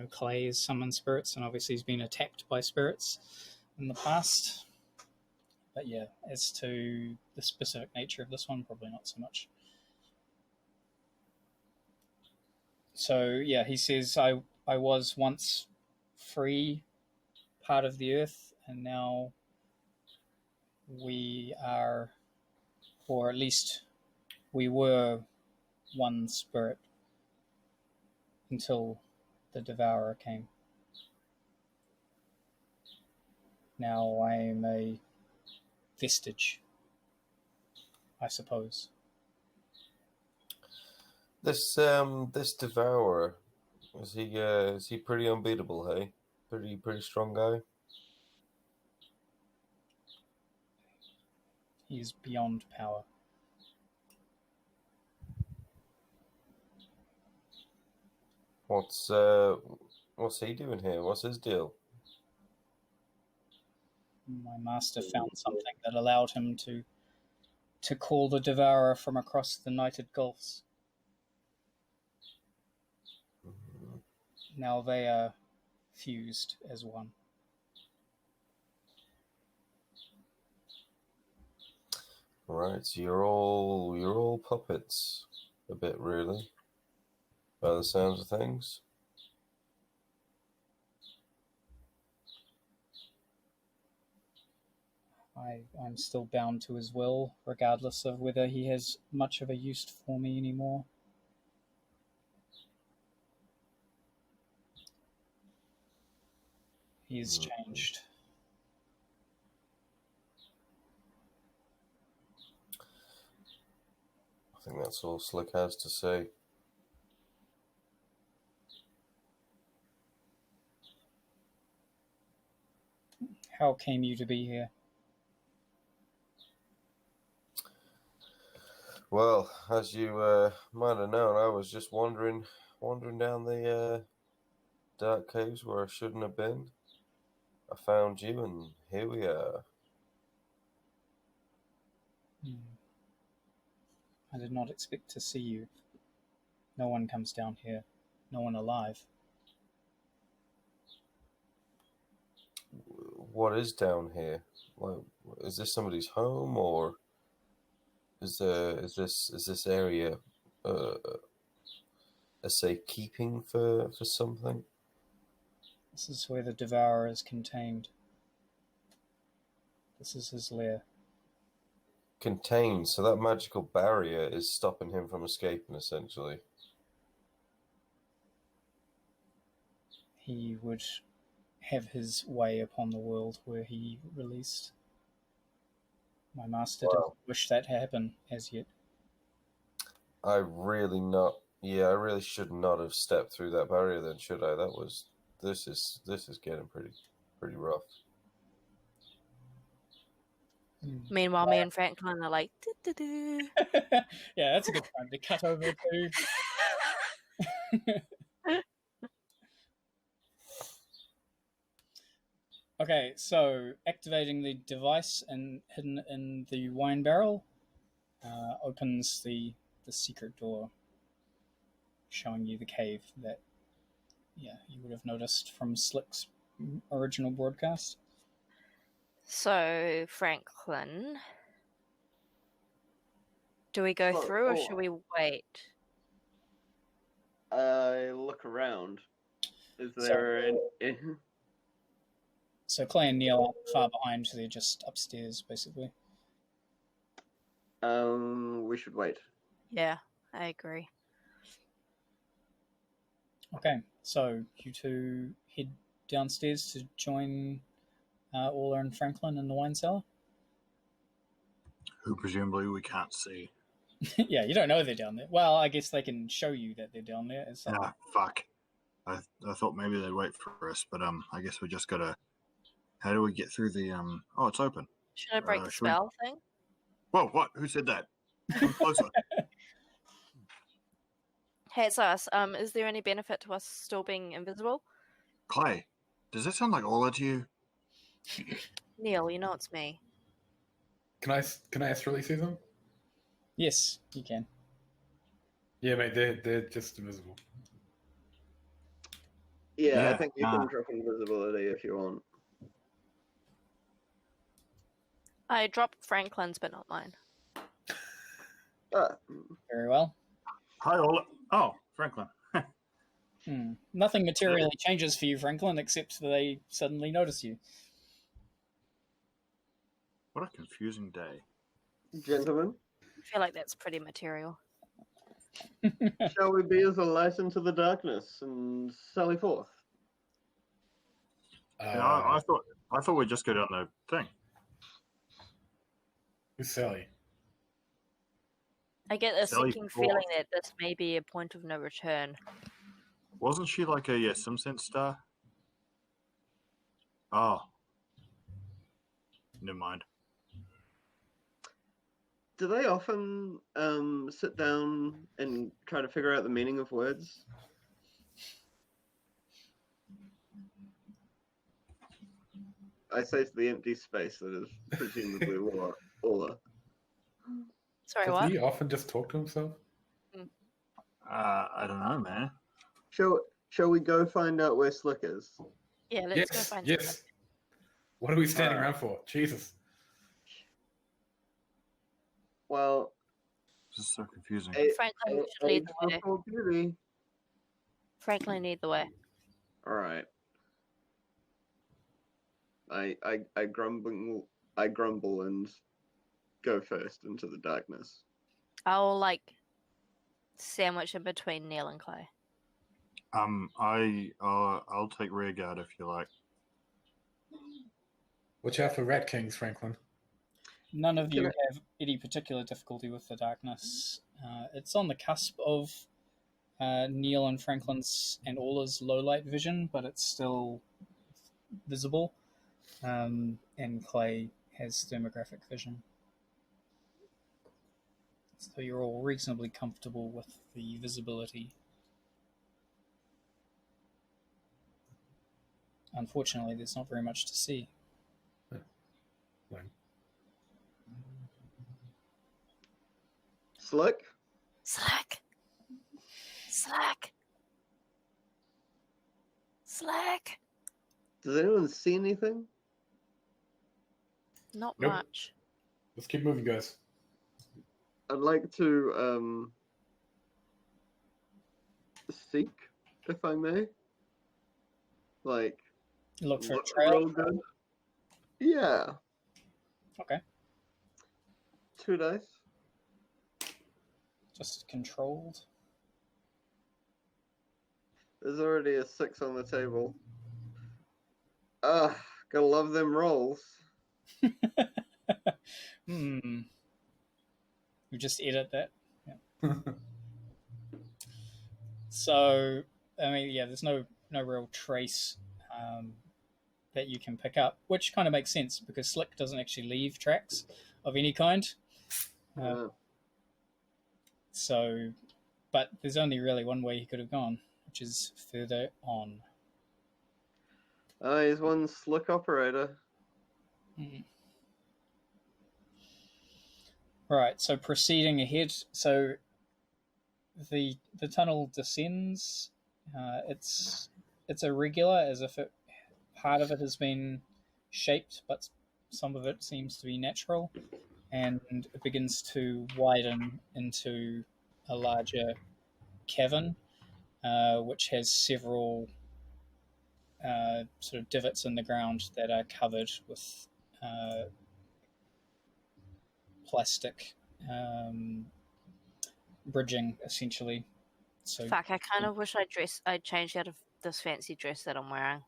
Clay has summoned spirits, and obviously he's been attacked by spirits in the past. But yeah, as to the specific nature of this one, probably not so much. So yeah, he says, I was once free, part of the earth, and now we are, or at least we were, one spirit until the Devourer came. Now I am a vestige, I suppose. This Devourer, is he pretty unbeatable, hey? Pretty strong guy? He is beyond power. What's he doing here? What's his deal? My master found something that allowed him to call the Devourer from across the Nighted Gulfs. Now they are fused as one. Right, so you're all puppets, a bit really, by the sounds of things. I'm still bound to his will, regardless of whether he has much of a use for me anymore. He has changed. I think that's all Slick has to say. How came you to be here? Well, as you might have known, I was just wandering down the dark caves where I shouldn't have been. I found you, and here we are. I did not expect to see you. No one comes down here. No one alive. What is down here? Like, is this somebody's home, or is this area a safekeeping for something? This is where the Devourer is contained. This is his lair. Contained, so that magical barrier is stopping him from escaping, essentially. He would have his way upon the world were he released. My master didn't wish that to happen as yet. I really should not have stepped through that barrier then, should I? This is getting pretty rough. Meanwhile, me and Franklin are like, "Do-do-do." Yeah, that's a good time to cut over to. Okay, so activating the device and hidden in the wine barrel opens the secret door, showing you the cave that, you would have noticed from Slick's original broadcast. So, Franklin, do we go through or should we wait? I look around. Is there So Clay and Neil aren't far behind, so they're just upstairs, basically. We should wait. Yeah, I agree. Okay, so you two head downstairs to join Orla and Franklin in the wine cellar? Who presumably we can't see. Yeah, you don't know they're down there. Well, I guess they can show you that they're down there. Ah, fuck. I thought maybe they'd wait for us, but I guess we just gotta... How do we get through the... Oh, it's open. Should I break the spell thing? Whoa, what? Who said that? Come closer. Hey, it's us. Is there any benefit to us still being invisible? Clay, does that sound like Ola to you? Neil, you know it's me. Can I astrally see them? Yes, you can. Yeah, mate, they're just invisible. Yeah, I think you can drop invisibility if you want. I dropped Franklin's, but not mine. Very well. Hi, Ola. Oh, Franklin. Nothing materially changes for you, Franklin, except that they suddenly notice you. What a confusing day. Gentlemen, I feel like that's pretty material. shall we be as a light into the darkness and sally forth? I thought we'd just go down the thing. Who's Sally? I get a Sally sinking Forth. feeling that this may be a point of no return. Wasn't she like a Simpsons star? Oh. Never mind. Do they often sit down and try to figure out the meaning of words? I say to the empty space that is presumably Orla. Sorry, Does what? he often just talk to himself? I don't know, man. Shall we go find out where Slick is? Yeah, let's go find Yes. Slick. What are we standing around for? Jesus. Well, This is so confusing. Franklin, you should lead the way. Beauty. Franklin, lead the way. All right. I grumble and go first into the darkness. I'll sandwich in between Neil and Clay. I'll take rear guard if you like. Watch out for rat kings, Franklin. None of you have any particular difficulty with the darkness. It's on the cusp of Neil and Franklin's and Orla's low light vision, but it's still visible. And Clay has thermographic vision. So you're all reasonably comfortable with the visibility. Unfortunately, there's not very much to see. Slick? Slack. Slack. Slack. Does anyone see anything? Not Nope. much. Let's keep moving, guys. I'd like to seek, if I may. Like, Look for a look trail. real good. Yeah. Okay. 2 dice. Just controlled. There's already a 6 on the table. Gotta love them rolls. We just edit that. Yeah. So, I mean, yeah, there's no real trace that you can pick up, which kind of makes sense because Slick doesn't actually leave tracks of any kind. So, but there's only really one way he could have gone, which is further on. He's one slick operator. Right, so proceeding ahead. So the tunnel descends. It's irregular, as if part of it has been shaped, but some of it seems to be natural, and it begins to widen into a larger cavern, which has several sort of divots in the ground that are covered with plastic bridging, essentially. So Fuck, I kind of wish I'd changed out of this fancy dress that I'm wearing.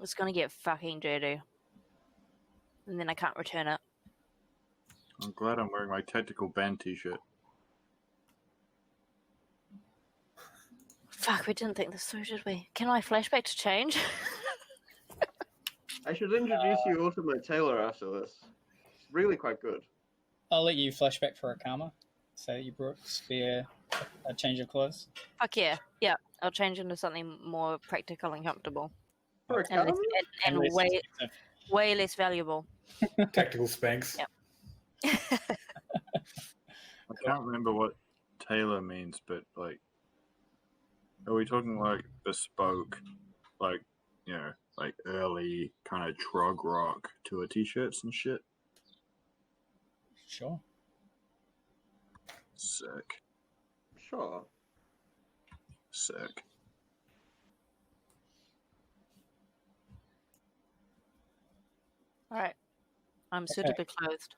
It's gonna get fucking dirty. And then I can't return it. I'm glad I'm wearing my tactical band t-shirt. Fuck, we didn't think this through, did we? Can I flashback to change? I should introduce you all to my tailor after this. It's really quite good. I'll let you flashback for a karma. So you brought spare a change of clothes. Fuck yeah. Yeah, I'll change into something more practical and comfortable. For a And, karma? and less way, expensive. way less valuable. Tactical Spanx. Yep. I can't remember what tailor means, but like, are we talking like bespoke, like, you know, like early kind of trog rock tour t-shirts and shit? Sure. Sick. Sure. Sick. Alright. I'm suitably clothed.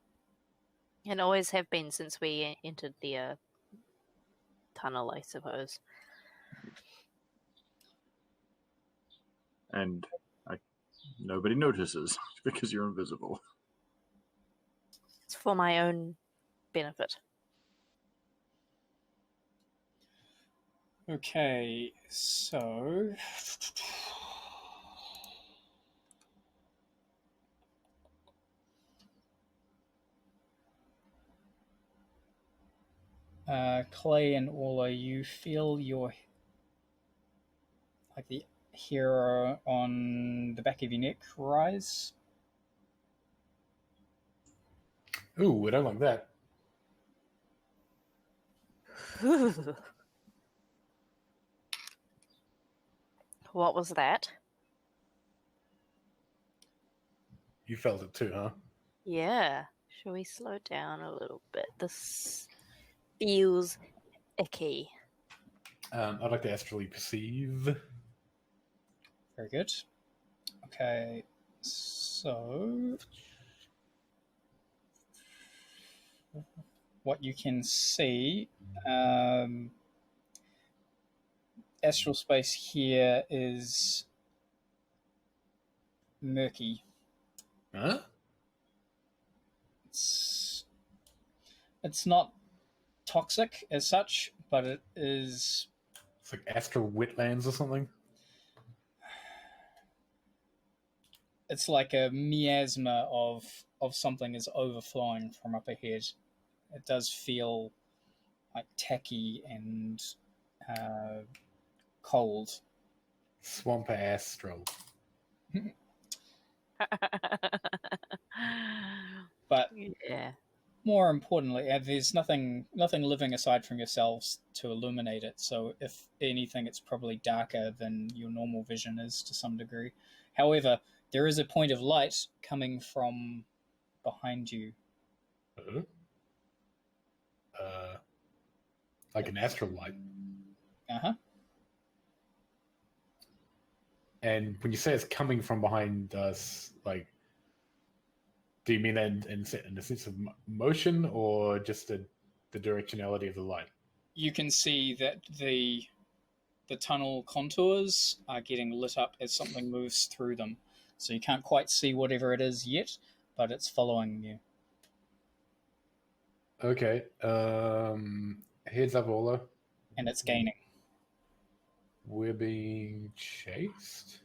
And always have been since we entered the tunnel, I suppose. And nobody notices because you're invisible. It's for my own benefit. Okay, so Clay and Orla, you feel your like the hair on the back of your neck rise. Ooh, I don't like that. What was that? You felt it too, huh? Yeah. Shall we slow down a little bit? This feels icky. I'd like to astrally perceive. Very good. Okay, so what you can see, astral space here is murky. Huh? It's not toxic as such, but it is. It's like astral wetlands or something. It's like a miasma of something is overflowing from up ahead. it does feel like tacky and cold. Swamp astral. But yeah. more importantly, there's nothing living aside from yourselves to illuminate it. So if anything, it's probably darker than your normal vision is to some degree. However, there is a point of light coming from behind you. Like an astral light. Uh-huh. And when you say it's coming from behind us, like, do you mean that in the sense of motion, or just the directionality of the light? You can see that the tunnel contours are getting lit up as something moves through them. So you can't quite see whatever it is yet, but it's following you. Okay. Heads up, Ola. And it's gaining. We're being chased?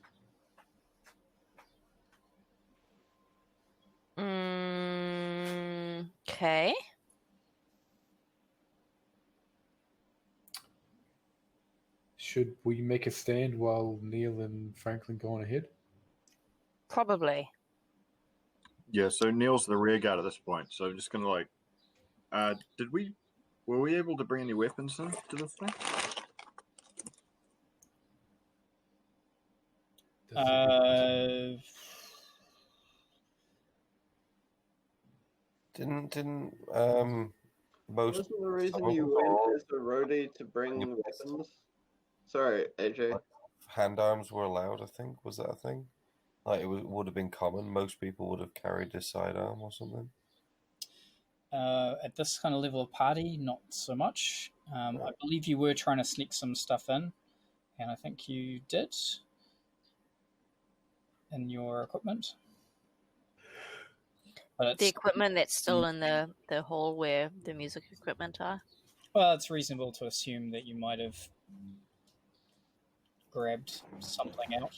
Okay. Should we make a stand while Neil and Franklin go on ahead? Probably. Yeah, so Neil's the rear guard at this point, so I'm just gonna were we able to bring any weapons in to this thing? Didn't most Wasn't the reason you went as a roadie to bring weapons? Sorry, AJ. hand arms were allowed, I think. Was that a thing? Like, it would have been common. Most people would have carried a sidearm or something. At this kind of level of party, not so much. I believe you were trying to sneak some stuff in, and I think you did in your equipment. But The equipment that's still in the hall where the music equipment are. Well, it's reasonable to assume that you might have grabbed something out.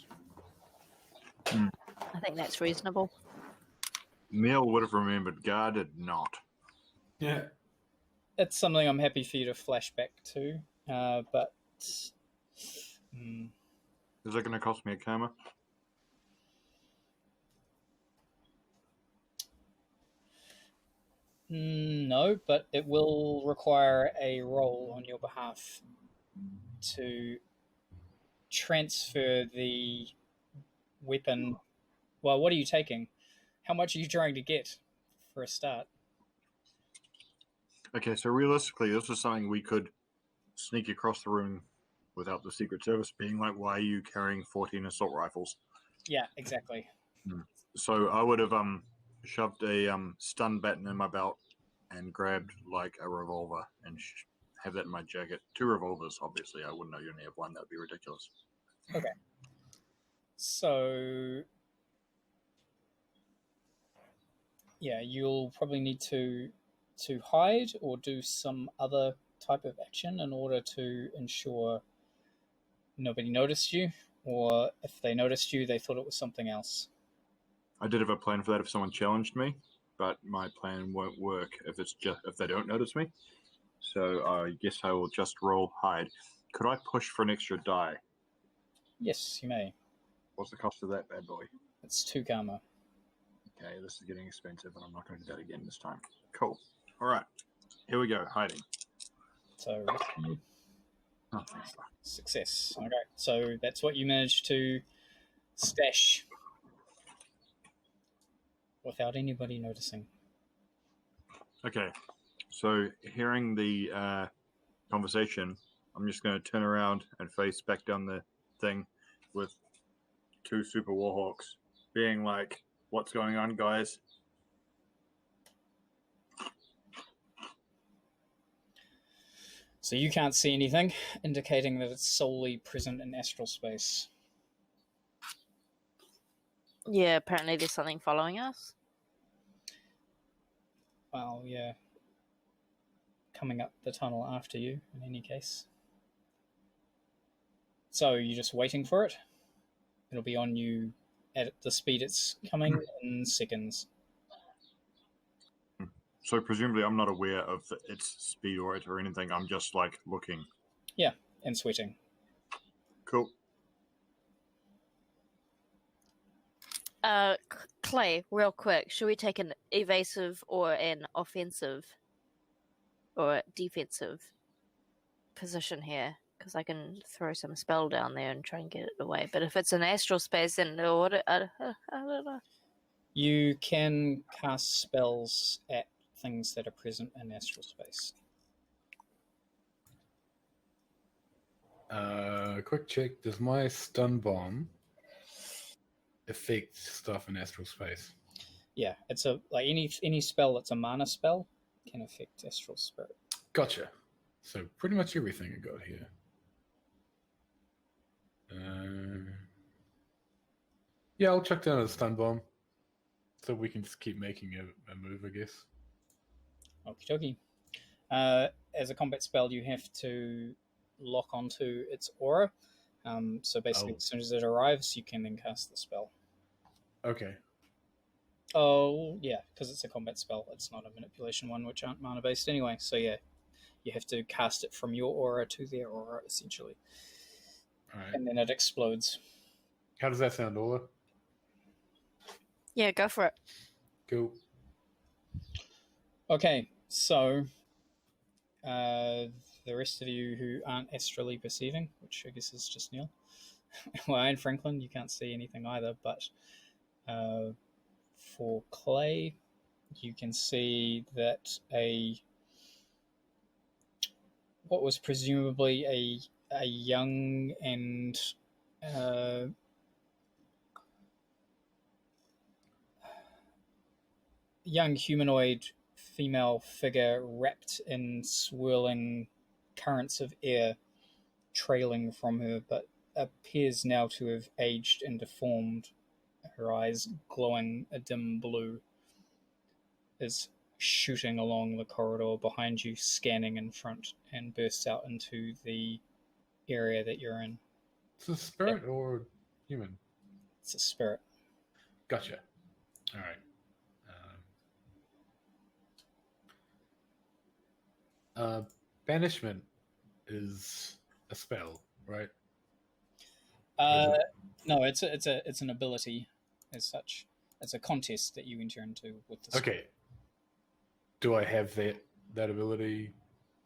I think that's reasonable. Neil would have remembered, Gar did not. Yeah. It's something I'm happy for you to flash back to, but... Is that going to cost me a karma? No, but it will require a roll on your behalf to transfer the weapon. Well, what are you taking? How much are you trying to get for a start? Okay, so realistically, this is something we could sneak across the room without the Secret Service being like, why are you carrying 14 assault rifles? Yeah, exactly. So I would have shoved a stun baton in my belt and grabbed like a revolver and have that in my jacket. 2 revolvers, obviously. I wouldn't know you only have 1. That would be ridiculous. Okay. So, yeah, you'll probably need to hide or do some other type of action in order to ensure nobody noticed you, or if they noticed you, they thought it was something else. I did have a plan for that if someone challenged me, but my plan won't work if they don't notice me. So I guess I will just roll hide. Could I push for an extra die? Yes, you may. What's the cost of that bad boy? It's 2 karma. Okay, this is getting expensive, and I'm not going to do that again this time. Cool. All right, here we go. Hiding. So, Oh, thanks. success. Okay, so that's what you managed to stash without anybody noticing. Okay, so hearing the conversation, I'm just going to turn around and face back down the thing with 2 super warhawks, being like, "What's going on, guys?" So you can't see anything, indicating that it's solely present in astral space. Yeah, apparently there's something following us. Well, yeah. Coming up the tunnel after you, in any case. So you're just waiting for it? It'll be on you at the speed it's coming in seconds. So presumably I'm not aware of its speed or anything. I'm just like looking. And sweating. Cool. Clay, real quick, should we take an evasive or an offensive or a defensive position here? Because I can throw some spell down there and try and get it away. But if it's an astral space, then I don't know. You can cast spells at things that are present in astral space. Quick check. Does my stun bomb affect stuff in astral space? Yeah, it's like any spell that's a mana spell can affect astral spirit. Gotcha. So pretty much everything I got here. Yeah, I'll chuck down a stun bomb, so we can just keep making a move, I guess. Okie dokie. As a combat spell, you have to lock onto its aura. So basically, as soon as it arrives, you can then cast the spell. Okay. Oh, yeah, because it's a combat spell. It's not a manipulation one, which aren't mana-based anyway. So yeah, you have to cast it from your aura to their aura, essentially. All right. And then it explodes. How does that sound, Ola? Yeah, go for it. Cool. Okay, so the rest of you who aren't astrally perceiving, which I guess is just Neil. Well, and Franklin, you can't see anything either, but for Clay, you can see that what was presumably a young and young humanoid female figure wrapped in swirling currents of air trailing from her, but appears now to have aged and deformed. Her eyes glowing a dim blue, is shooting along the corridor behind you, scanning in front, and bursts out into the area that you're in. It's a spirit or human? It's a spirit. Gotcha. All right. Banishment is a spell, right? No, it's an ability as such. It's a contest that you enter into with the Okay. Do I have that ability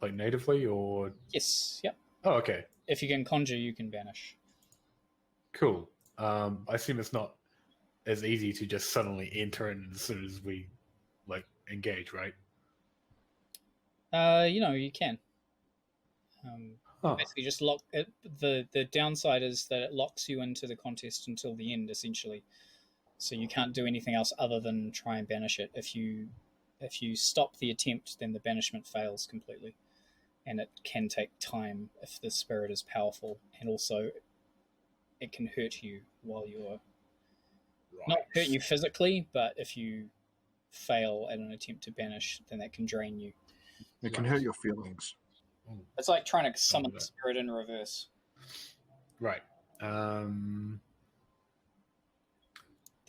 like natively or? Yes, yep. Oh, okay. If you can conjure, you can banish. Cool. I assume it's not as easy to just suddenly enter in as soon as we like engage, right? You can. Basically, just lock it. The downside is that it locks you into the contest until the end, essentially. So you can't do anything else other than try and banish it. If you stop the attempt, then the banishment fails completely, and it can take time if the spirit is powerful, and also it can hurt you while you're not hurt you physically, but if you fail at an attempt to banish, then that can drain you. It can hurt your feelings. It's like trying to summon the spirit in reverse. Right. The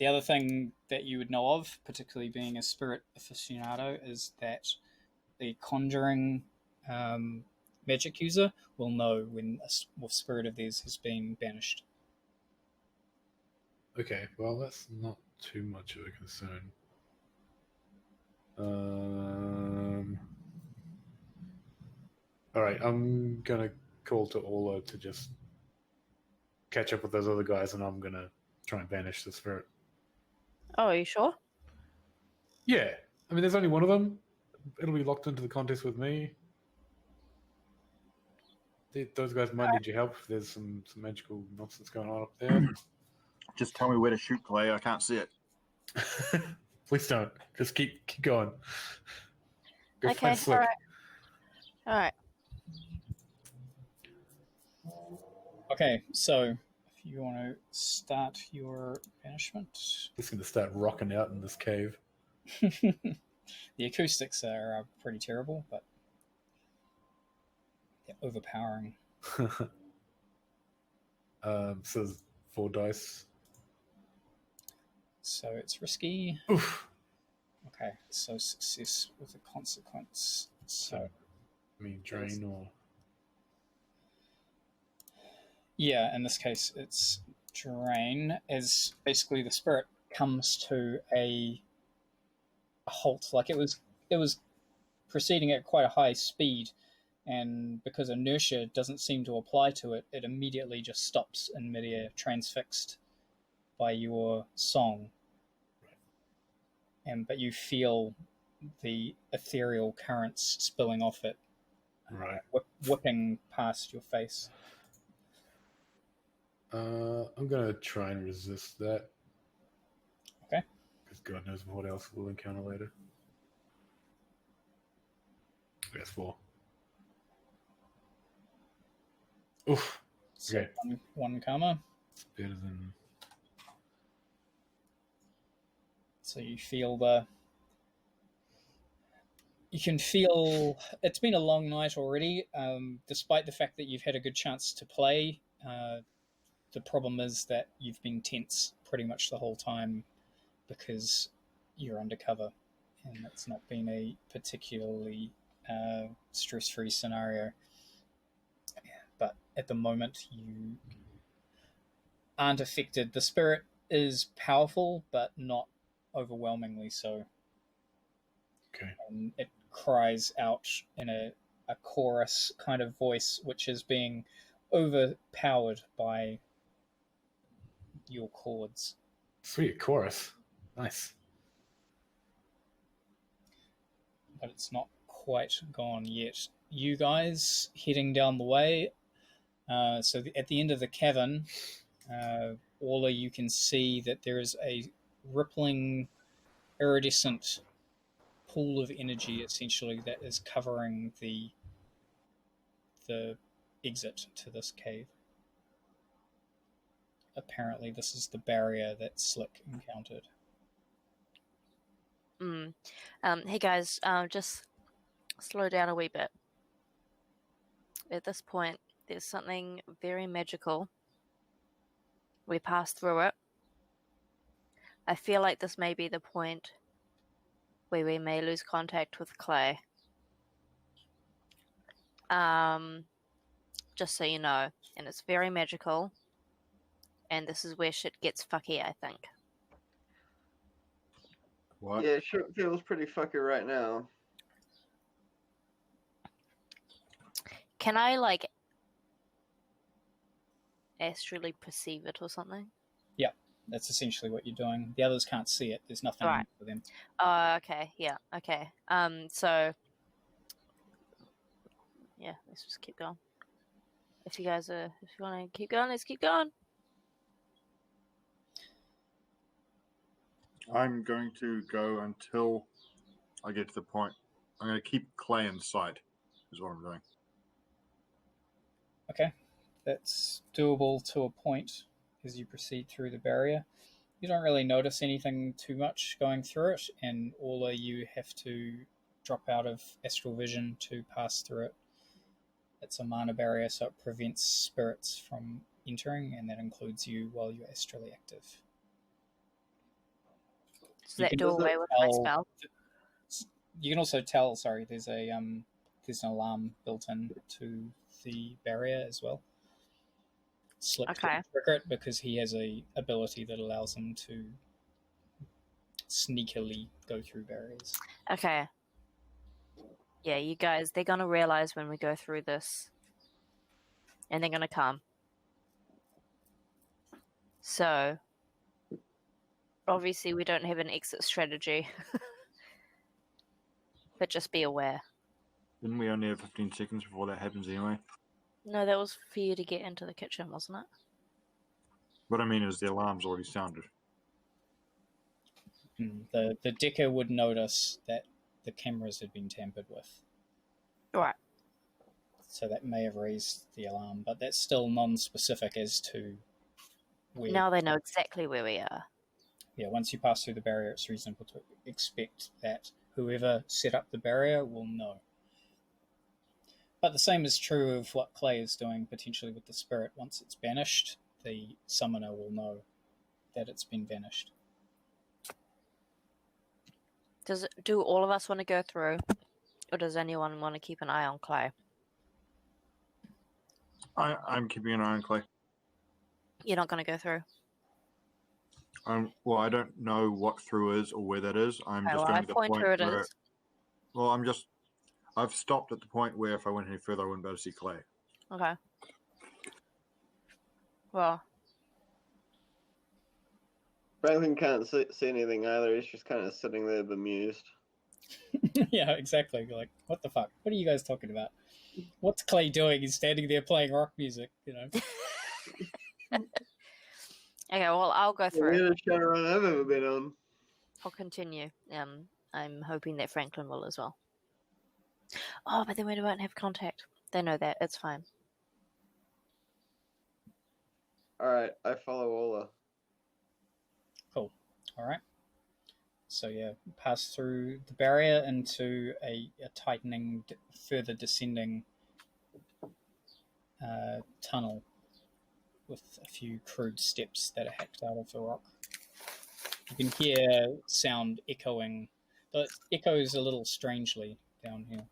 other thing that you would know of, particularly being a spirit aficionado, is that the conjuring magic user will know when a spirit of theirs has been banished. Okay, well, that's not too much of a concern. All right, I'm gonna call to Orla to just catch up with those other guys, and I'm gonna try and banish the spirit. Oh, are you sure? Yeah, I mean, there's only one of them. It'll be locked into the contest with me. Those guys might need your help. There's some magical nonsense going on up there. Just tell me where to shoot, Clay. I can't see it. Please don't. Just keep going. Go Okay, find Slick. all right. Okay, so if you want to start your banishment. Just going to start rocking out in this cave. The acoustics are pretty terrible, but they're overpowering. So 4 dice. So it's risky. Oof. Okay, so success with a consequence. So, I mean, drain or... yeah, in this case, it's drain, as basically the spirit comes to a halt. Like it was proceeding at quite a high speed, and because inertia doesn't seem to apply to it, it immediately just stops in midair, transfixed by your song. But you feel the ethereal currents spilling off it, Right. whipping past your face. I'm gonna try and resist that. Okay. Because God knows what else we'll encounter later. That's 4. Oof. So Okay. one karma. It's better than... So you feel you can feel it's been a long night already, despite the fact that you've had a good chance to play. The problem is that you've been tense pretty much the whole time because you're undercover, and it's not been a particularly stress-free scenario. But at the moment, you aren't affected. The spirit is powerful, but not overwhelmingly so. Okay. And it cries out in a chorus kind of voice, which is being overpowered by your chords. Sweet, chorus. Nice. But it's not quite gone yet. You guys heading down the way. So at the end of the cavern, Orla, you can see that there is a rippling, iridescent pool of energy, essentially, that is covering the exit to this cave. Apparently, this is the barrier that Slick encountered. Hey guys, just slow down a wee bit. At this point, there's something very magical. We passed through it. I feel like this may be the point where we may lose contact with Clay. Just so you know. And it's very magical. And this is where shit gets fucky, I think. What? Yeah, sure feels pretty fucky right now. Can I, like, astrally perceive it or something? Yeah, that's essentially what you're doing. The others can't see it. There's nothing Right. for them. Okay, yeah, okay. So, yeah, let's just keep going. If you want to keep going, let's keep going. I'm going to go until I get to the point. I'm going to keep Clay in sight, is what I'm doing. Okay, that's doable to a point as you proceed through the barrier. You don't really notice anything too much going through it, and Orla, you have to drop out of astral vision to pass through it. It's a mana barrier, so it prevents spirits from entering, and that includes you while you're astrally active. Does that do away with my spell? You can also tell, there's an alarm built in to the barrier as well. Slick Okay. trigger it because he has a ability that allows him to sneakily go through barriers. Okay. Yeah, you guys, they're going to realize when we go through this. And they're going to come. So, obviously we don't have an exit strategy. But just be aware. Didn't we only have 15 seconds before that happens anyway? No, that was for you to get into the kitchen, wasn't it? What I mean is the alarm's already sounded. The Decker would notice that the cameras had been tampered with. Right. So that may have raised the alarm, but that's still non-specific as to where... Now they know exactly where we are. Yeah, once you pass through the barrier, it's reasonable to expect that whoever set up the barrier will know. But the same is true of what Clay is doing potentially with the spirit. Once it's banished, the summoner will know that it's been banished. Do all of us want to go through, or does anyone want to keep an eye on Clay? I'm keeping an eye on Clay. You're not going to go through. Well, I don't know what through is or where that is. I'm Okay, just well, going I to the point point where it where. is. Well, I've stopped at the point where if I went any further, I wouldn't be able to see Clay. Okay. Well, Franklin can't see anything either. He's just kind of sitting there bemused. Yeah, exactly. You're like, what the fuck? What are you guys talking about? What's Clay doing? He's standing there playing rock music, you know? okay, well, I'll go The through. weirdest Shadowrun I've ever been on. I'll continue. I'm hoping that Franklin will as well. Oh, but then we won't have contact. They know that. It's fine. Alright, I follow Ola. Cool. All right. So yeah, pass through the barrier into a tightening, further descending tunnel with a few crude steps that are hacked out of the rock. You can hear sound echoing, but it echoes a little strangely down here,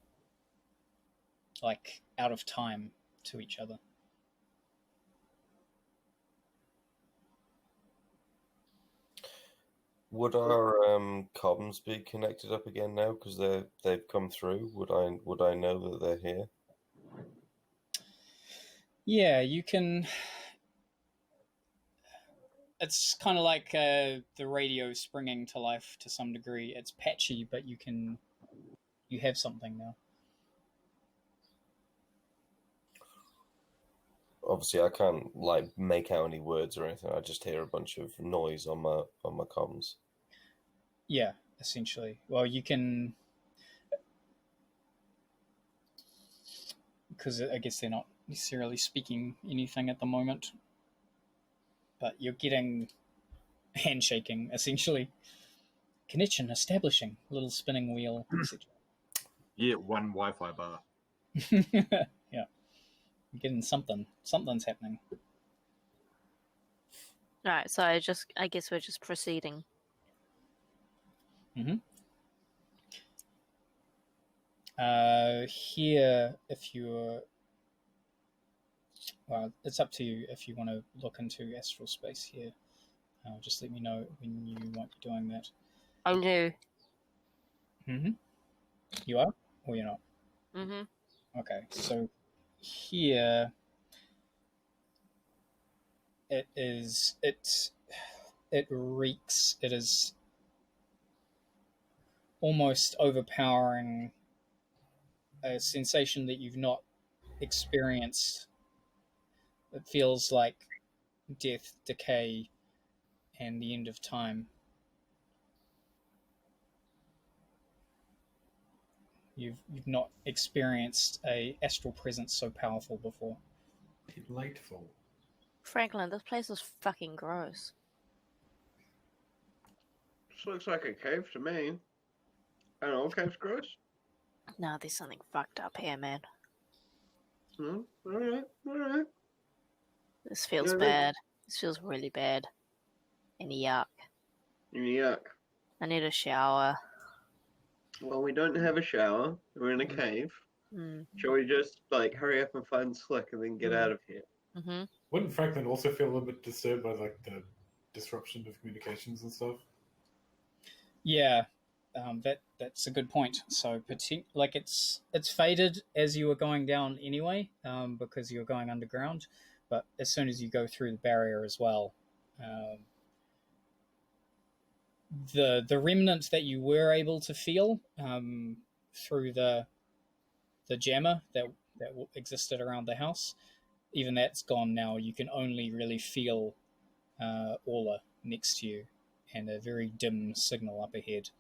like out of time to each other. Would our comms be connected up again now because they've come through? Would I know that they're here? Yeah, you can. It's kind of like the radio springing to life to some degree. It's patchy, but you have something now. Obviously, I can't like make out any words or anything. I just hear a bunch of noise on my comms. Yeah, essentially. Well, you can, because I guess they're not necessarily speaking anything at the moment, but you're getting handshaking, essentially. Connection establishing, little spinning wheel, etc. Yeah, one Wi-Fi bar. Yeah, you're getting something. Something's happening. All right, so I guess we're just proceeding. Mm-hmm. Here, if you're... Well, it's up to you if you want to look into astral space here. Just let me know when you want to be doing that. I do. Mm-hmm. You are? Or you're not? Mm-hmm. Okay, so here... It reeks. It is almost overpowering, a sensation that you've not experienced. It feels like death, decay, and the end of time. You've not experienced a astral presence so powerful before. Delightful. Franklin, this place is fucking gross. This looks like a cave to me. I don't know, cave's gross. No, there's something fucked up here, man. Alright. This feels Yeah, bad. This feels really bad. And yuck. Yuck. I need a shower. Well, we don't have a shower. We're in a cave. Mm. Shall we just, hurry up and find Slick and then get out of here? Mm-hmm. Wouldn't Franklin also feel a little bit disturbed by the disruption of communications and stuff? Yeah, that's a good point. So, it's faded as you were going down anyway, because you're going underground. But as soon as you go through the barrier as well, the remnant that you were able to feel through the jammer that existed around the house, even that's gone now. You can only really feel Orla next to you and a very dim signal up ahead.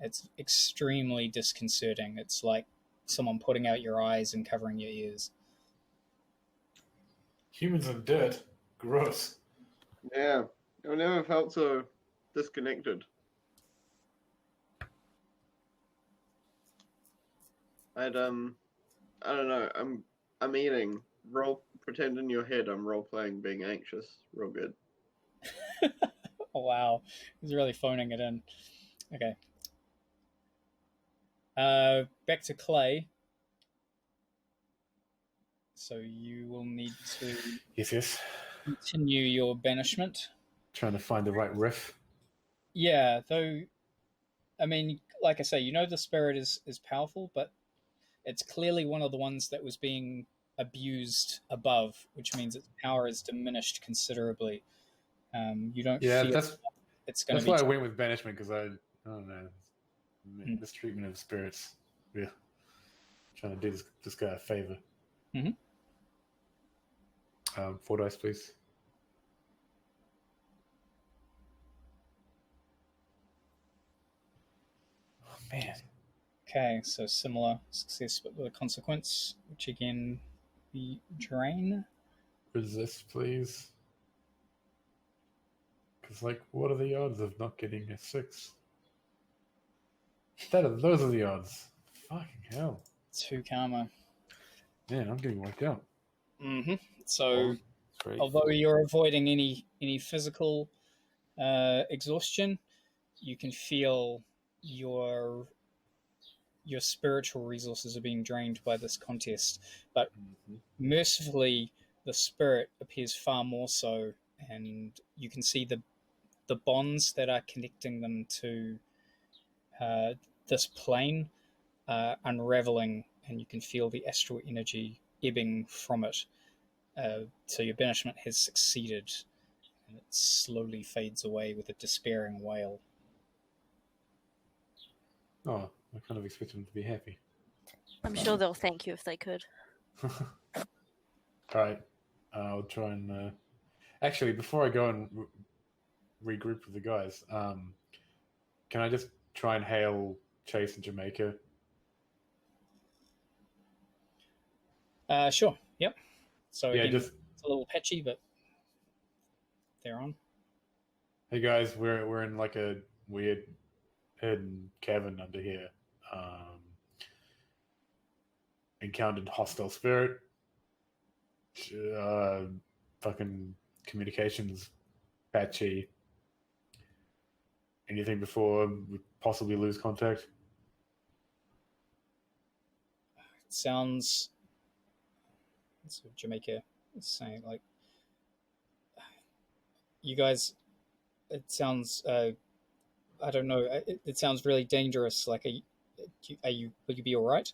It's extremely disconcerting. It's like someone putting out your eyes and covering your ears. Humans and dirt. Gross. Yeah, I've never felt so disconnected. I don't know. I'm eating. Pretend in your head I'm role playing being anxious. Real good. Oh, wow. He's really phoning it in. Okay. Back to Clay. So you will need to Yes. continue your banishment. Trying to find the right riff. Yeah, though, I mean, like I say, you know the spirit is powerful, but it's clearly one of the ones that was being abused above, which means its power is diminished considerably. You don't feel it's going to be... That's why I went with banishment, because I don't know. Mistreatment of spirits. Yeah. Trying to do this guy a favor. Mm-hmm. 4 dice, please. Oh, man. Okay, so similar success, but with a consequence, which again, be drain. Resist, please. Because, like, what are the odds of not getting a 6? Those are the odds. Fucking hell. 2 karma. Man, I'm getting wiped out. Mm-hmm. So, although you're avoiding any physical exhaustion, you can feel your spiritual resources are being drained by this contest. But mercifully, the spirit appears far more so, and you can see the bonds that are connecting them to this plane unraveling, and you can feel the astral energy ebbing from it. So your banishment has succeeded, and it slowly fades away with a despairing wail. Oh, I kind of expect them to be happy. I'm sure they'll thank you if they could. Alright, I'll try and... Actually, before I go and regroup with the guys, can I just try and hail Chase in Jamaica? Sure, yep. So yeah, again, just... it's a little patchy, but they're on. Hey guys, we're in like a weird hidden cavern under here. Encountered hostile spirit. Fucking communications patchy. Anything before we possibly lose contact? It sounds... So Jamaica is saying, like, you guys, it sounds, I don't know, it sounds really dangerous. Like, will you be all right?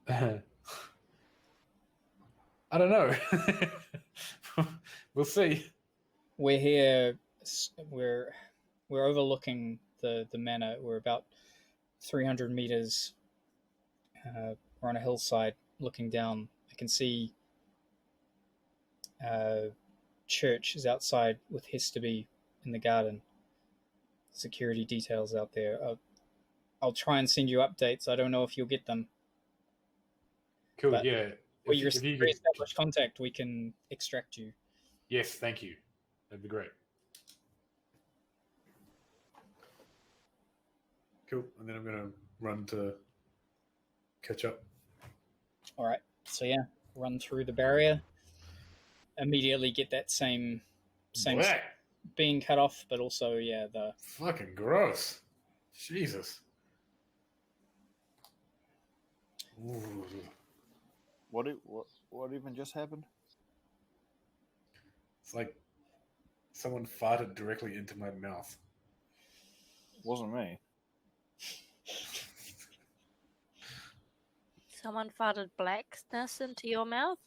I don't know. We'll see. We're here. We're overlooking the manor. We're about 300 meters. We're on a hillside looking down. I can see church is outside with Hesterby in the garden. Security details out there. I'll try and send you updates. I don't know if you'll get them. Cool, but yeah. When you re-establish contact, we can extract you. Yes, thank you. That'd be great. Cool, and then I'm going to run to catch up. All right, so yeah, run through the barrier. Immediately get that same being cut off, but also, yeah, the... Fucking gross. Jesus. Ooh. What even just happened? It's like someone farted directly into my mouth. Wasn't me. Someone farted blackness into your mouth?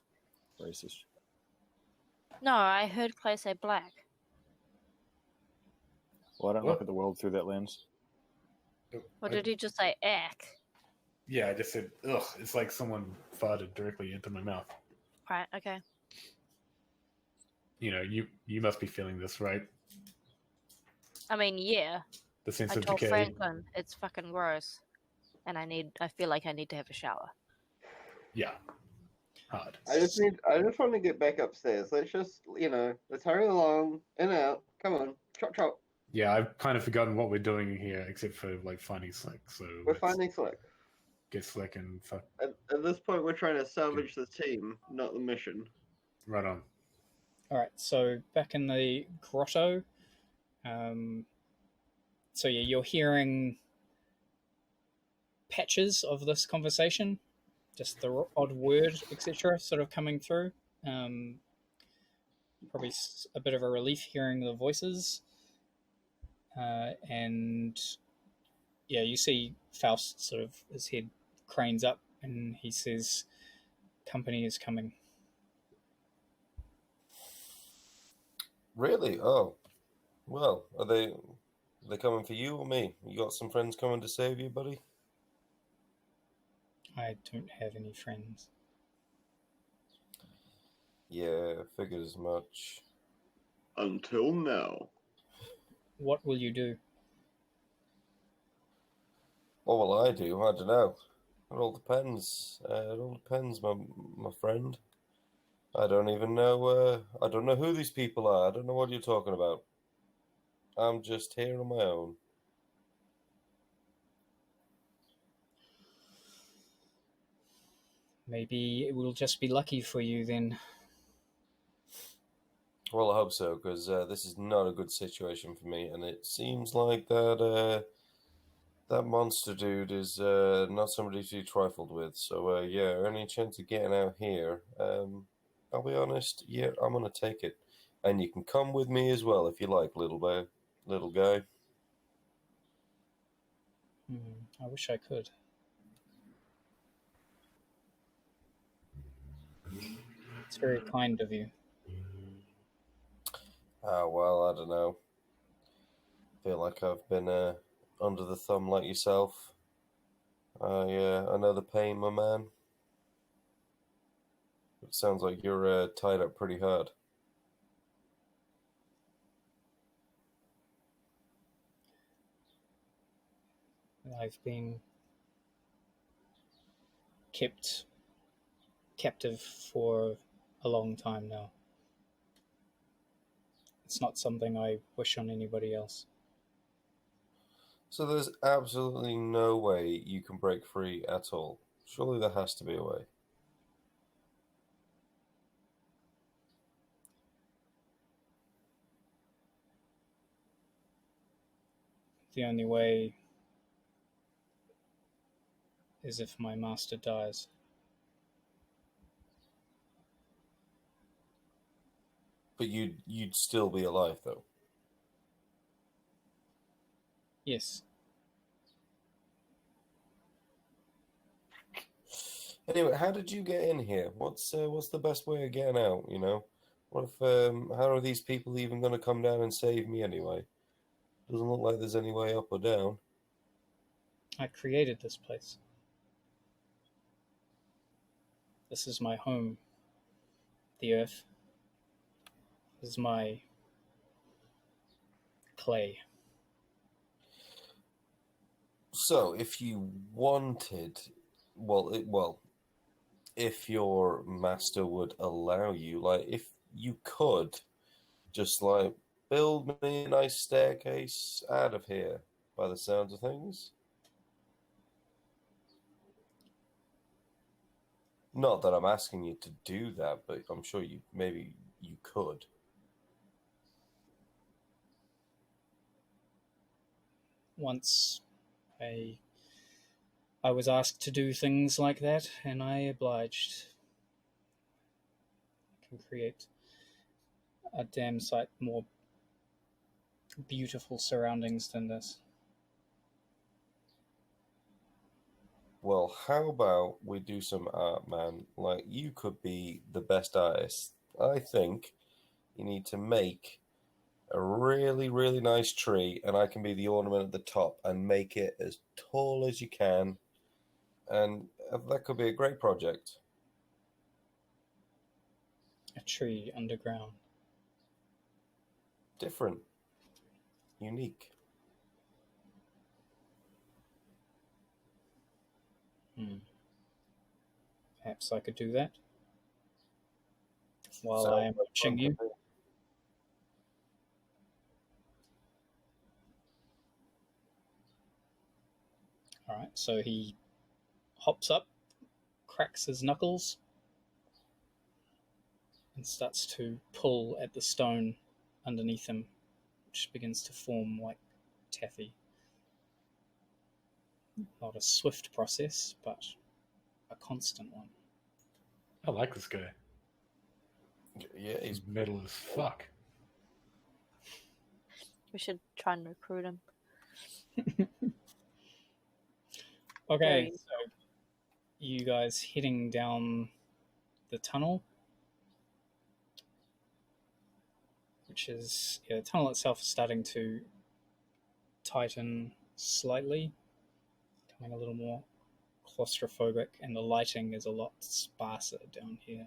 Racist. No, I heard Clay say black. Well, I don't look at the world through that lens. Or did he just say ack? Yeah, I just said, ugh. It's like someone farted directly into my mouth. Right, okay. You know, you must be feeling this, right? I mean, yeah. The sense I of told decay. Franklin it's fucking gross. And I feel like I need to have a shower. Yeah. Hard. I just want to get back upstairs. Let's hurry along, in and out. Come on, chop chop. Yeah, I've kind of forgotten what we're doing here, except for like finding Slick. So we're finding Slick. Get Slick and fuck. At this point, we're trying to salvage the team, not the mission. Right on. All right, so back in the grotto, So yeah, you're hearing patches of this conversation, just the odd word, etc., sort of coming through. Probably a bit of a relief hearing the voices, and yeah, you see Faust sort of his head cranes up, and he says, "Company is coming." Really? Oh, well, are they coming for you or me? You got some friends coming to save you, buddy? I don't have any friends. Yeah, figured as much. Until now. What will you do? What will I do? I don't know. It all depends. It all depends, my friend. I don't even know. I don't know who these people are. I don't know what you're talking about. I'm just here on my own. Maybe it will just be lucky for you then. Well, I hope so, because this is not a good situation for me, and it seems like that monster dude is not somebody to be trifled with. So yeah, any chance of getting out here? I'll be honest. Yeah, I'm gonna take it, and you can come with me as well if you like, little guy. I wish I could. It's very kind of you. Ah, well, I don't know. Feel like I've been under the thumb like yourself. I know the pain, my man. It sounds like you're tied up pretty hard. I've been kept captive for a long time now. It's not something I wish on anybody else. So there's absolutely no way you can break free at all. Surely there has to be a way. The only way is if my master dies. But you'd still be alive though. Yes. Anyway, how did you get in here? What's the best way of getting out? You know, what if how are these people even going to come down and save me anyway? Doesn't look like there's any way up or down. I created this place. This is my home. The earth. This is my clay. So, if you wanted, if your master would allow you, like, if you could just like build me a nice staircase out of here, by the sounds of things. Not that I'm asking you to do that, but I'm sure maybe you could. Once I was asked to do things like that, and I obliged. I can create a damn sight more beautiful surroundings than this. Well, how about we do some art, man? Like, you could be the best artist. I think you need to make a really, really nice tree, and I can be the ornament at the top and make it as tall as you can. And that could be a great project. A tree underground. Different. Unique. Perhaps I could do that while Sounds I am like watching fun you. to me. Alright, so he hops up, cracks his knuckles, and starts to pull at the stone underneath him, which begins to form like taffy. Not a swift process, but a constant one. I like this guy. Yeah, he's He's metal as fuck. We should try and recruit him. Okay, Very- so you guys heading down the tunnel, which is, yeah, the tunnel itself is starting to tighten slightly, becoming a little more claustrophobic, and the lighting is a lot sparser down here,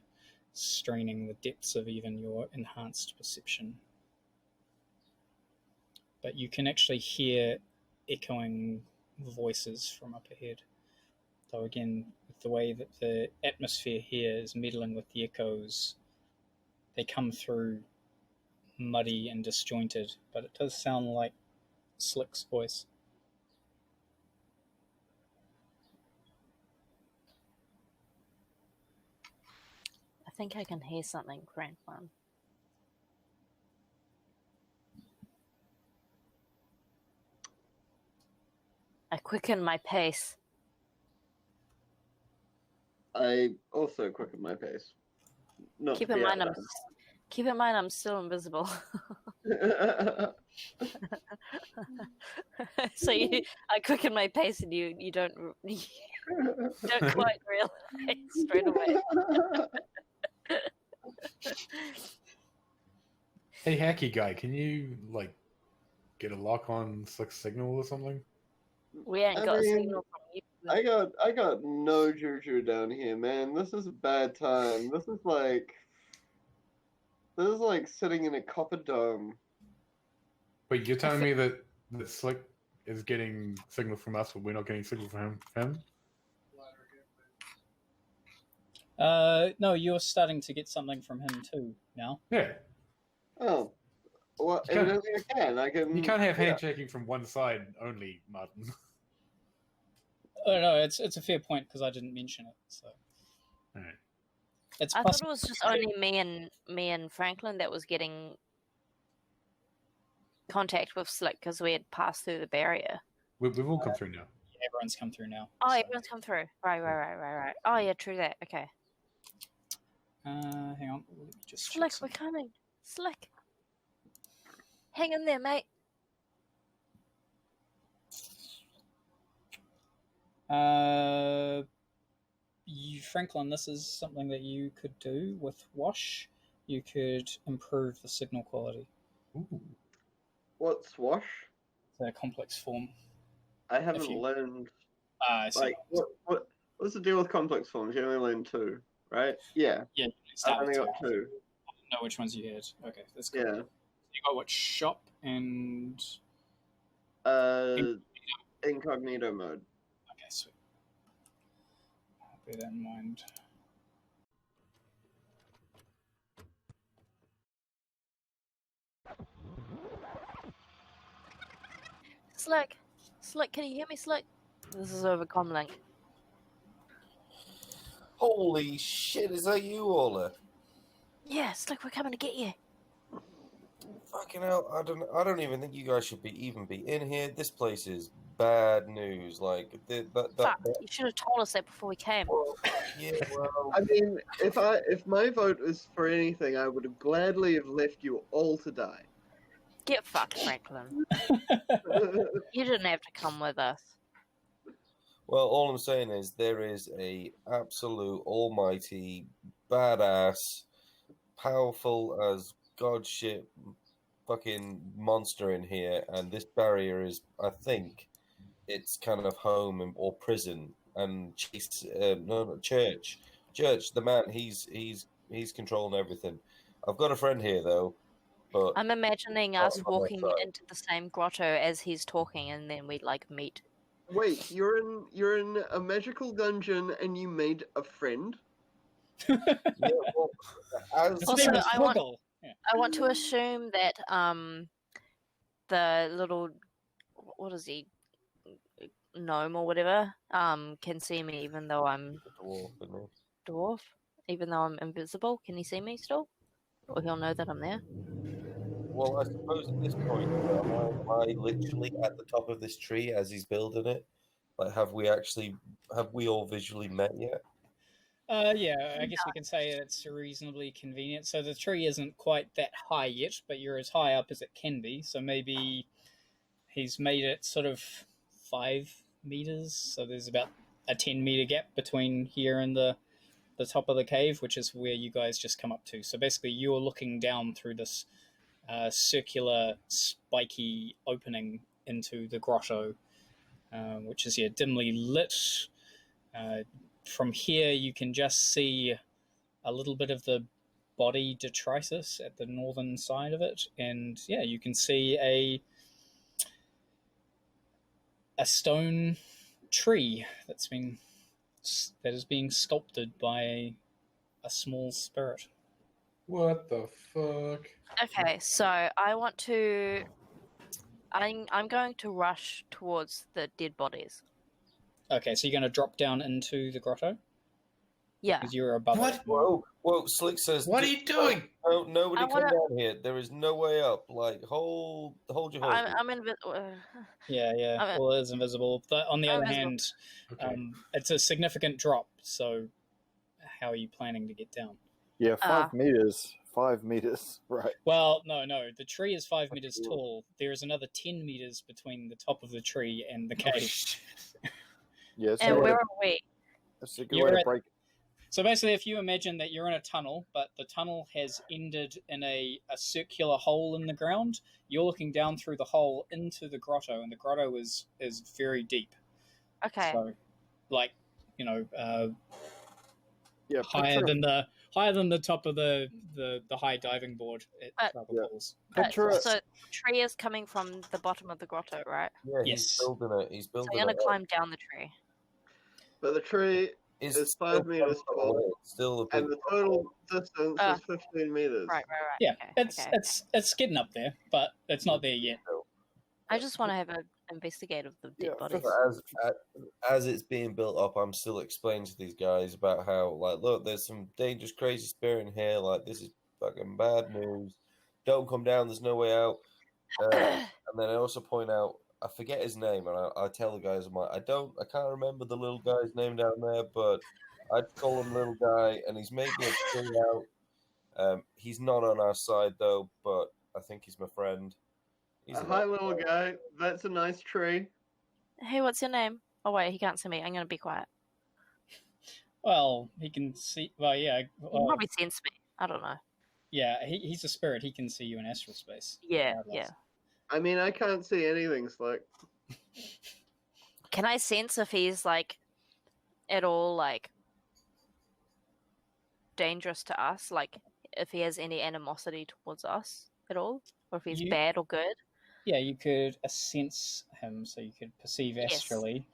straining the depths of even your enhanced perception. But you can actually hear echoing voices from up ahead. Though again, with the way that the atmosphere here is meddling with the echoes, they come through muddy and disjointed, but it does sound like Slick's voice. I think I can hear something, Franklin. I quicken my pace. I also quicken my pace. Not Keep to in be mind, outdone. I'm still invisible. So I quicken my pace, and you don't don't quite realize straight away. Hey, hacky guy, can you like get a lock on Slick's signal or something? We ain't I got a mean, signal from you. I got no juju down here, man. This is a bad time. This is like sitting in a copper dome. Wait, you're telling me that Slick is getting signal from us, but we're not getting signal from him? No, you're starting to get something from him too now. Yeah. Oh, well, You can't- evidently I can. I can. You can't have yeah. handshaking from one side only, Martin. Oh no, it's a fair point because I didn't mention it. So Alright. it's I plus thought it was just only me and Franklin that was getting contact with Slick because we had passed through the barrier. We've all come through now. everyone's come through now. Oh, so. everyone's come through. Right. Oh yeah, true that. Okay. Hang on, let me just check Slick, we're something. coming. Slick. Hang in there, mate. Franklin, this is something that you could do with Wash. You could improve the signal quality. Ooh. What's Wash? It's a complex form. I haven't you- learned. I see. Like, what's the deal with complex forms? You only learn 2, right? Yeah, Yeah, you I've start only with got 2. I don't know which ones you had. Okay, that's cool. Yeah. You got what, shop and Incognito mode. okay, sweet. I'll bear that in mind. Slick. Slick, can you hear me, Slick? This is over comlink. Holy shit, is that you, Ola? Yeah, Slick, we're coming to get you. Fucking hell, I don't even think you guys should even be in here. This place is bad news. Like Fuck, you should have told us that before we came. yeah, well, I mean, if my vote was for anything, I would have gladly have left you all to die. Get fucked, Franklin. You didn't have to come with us. well, all I'm saying is there is a absolute almighty badass, powerful as god shit fucking monster in here, and this barrier is, I think, it's kind of home or prison. And church. The man, he's controlling everything. I've got a friend here though, but I'm imagining Oh, us on that walking side. into the same grotto as he's talking, and then we like meet. Wait, you're in a magical dungeon and you made a friend? yeah, well, as His Also, name is I want- Froggle. Yeah. I want to assume that the little, what is he, gnome or whatever, can see me even though I'm dwarf, isn't he? dwarf, even though I'm invisible. Can he see me still? Or he'll know that I'm there? Well, I suppose at this point, am I literally at the top of this tree as he's building it? Like, have we all visually met yet? Yeah, I guess we can say it's reasonably convenient. So the tree isn't quite that high yet, but you're as high up as it can be. So maybe he's made it sort of 5 meters. So there's about a 10-meter gap between here and the top of the cave, which is where you guys just come up to. So basically, you're looking down through this circular, spiky opening into the grotto, which is dimly lit. From here, you can just see a little bit of the body detritus at the northern side of it, and yeah, you can see a stone tree that is being sculpted by a small spirit. What the fuck? Okay, so I'm going to rush towards the dead bodies. Okay, so you're going to drop down into the grotto? Yeah. Because you're above What? it. Whoa, Slick says. What are you doing? No, nobody I come wanna- down here. There is no way up. Like, hold your horses. I'm invisible. Yeah. I'm- Well, it is invisible. But on the I'm other invisible. Okay. hand, it's a significant drop. So, how are you planning to get down? Yeah, 5 meters. 5 meters, right? Well, no. The tree is 5 meters tall. There is another 10 meters between the top of the tree and the cave. Yeah, it's And a where are we? good You're way to at- break. So basically, if you imagine that you're in a tunnel, but the tunnel has ended in a circular hole in the ground, you're looking down through the hole into the grotto, and the grotto is very deep. Okay. So, like, Yeah, higher than the top of the high diving board at Travel Yeah. Falls. Picture it. So the tree is coming from the bottom of the grotto, right? Yeah, Yes. he's building it. He's So building I'm going it. to climb down the tree. But the tree It's It's still 5 meters far tall, away. It's still a big and the total distance Ah. is 15 meters. Right. Yeah, Okay, it's getting up there, but it's not there yet. I just want to have an investigate of the dead Yeah, bodies. as it's being built up, I'm still explaining to these guys about how, like, look, there's some dangerous, crazy spirit in here. Like, this is fucking bad news. Don't come down. There's no way out. And then I also point out, I forget his name, and I tell the guys, I'm like, I can't remember the little guy's name down there, but I'd call him little guy, and he's made me a tree out. He's not on our side though, but I think he's my friend. He's Hi, little guy. That's a nice tree. Hey, what's your name? Oh wait, he can't see me. I'm going to be quiet. Well, he can see. Well, yeah. He can Well, probably sense me. I don't know. yeah. He's a spirit. He can see you in astral space. Yeah, regardless. yeah. I mean, I can't see anything, Slick. Can I sense if he's like at all like dangerous to us? Like if he has any animosity towards us at all, or if he's You- bad or good? Yeah, you could sense him, so you could perceive Yes. astrally.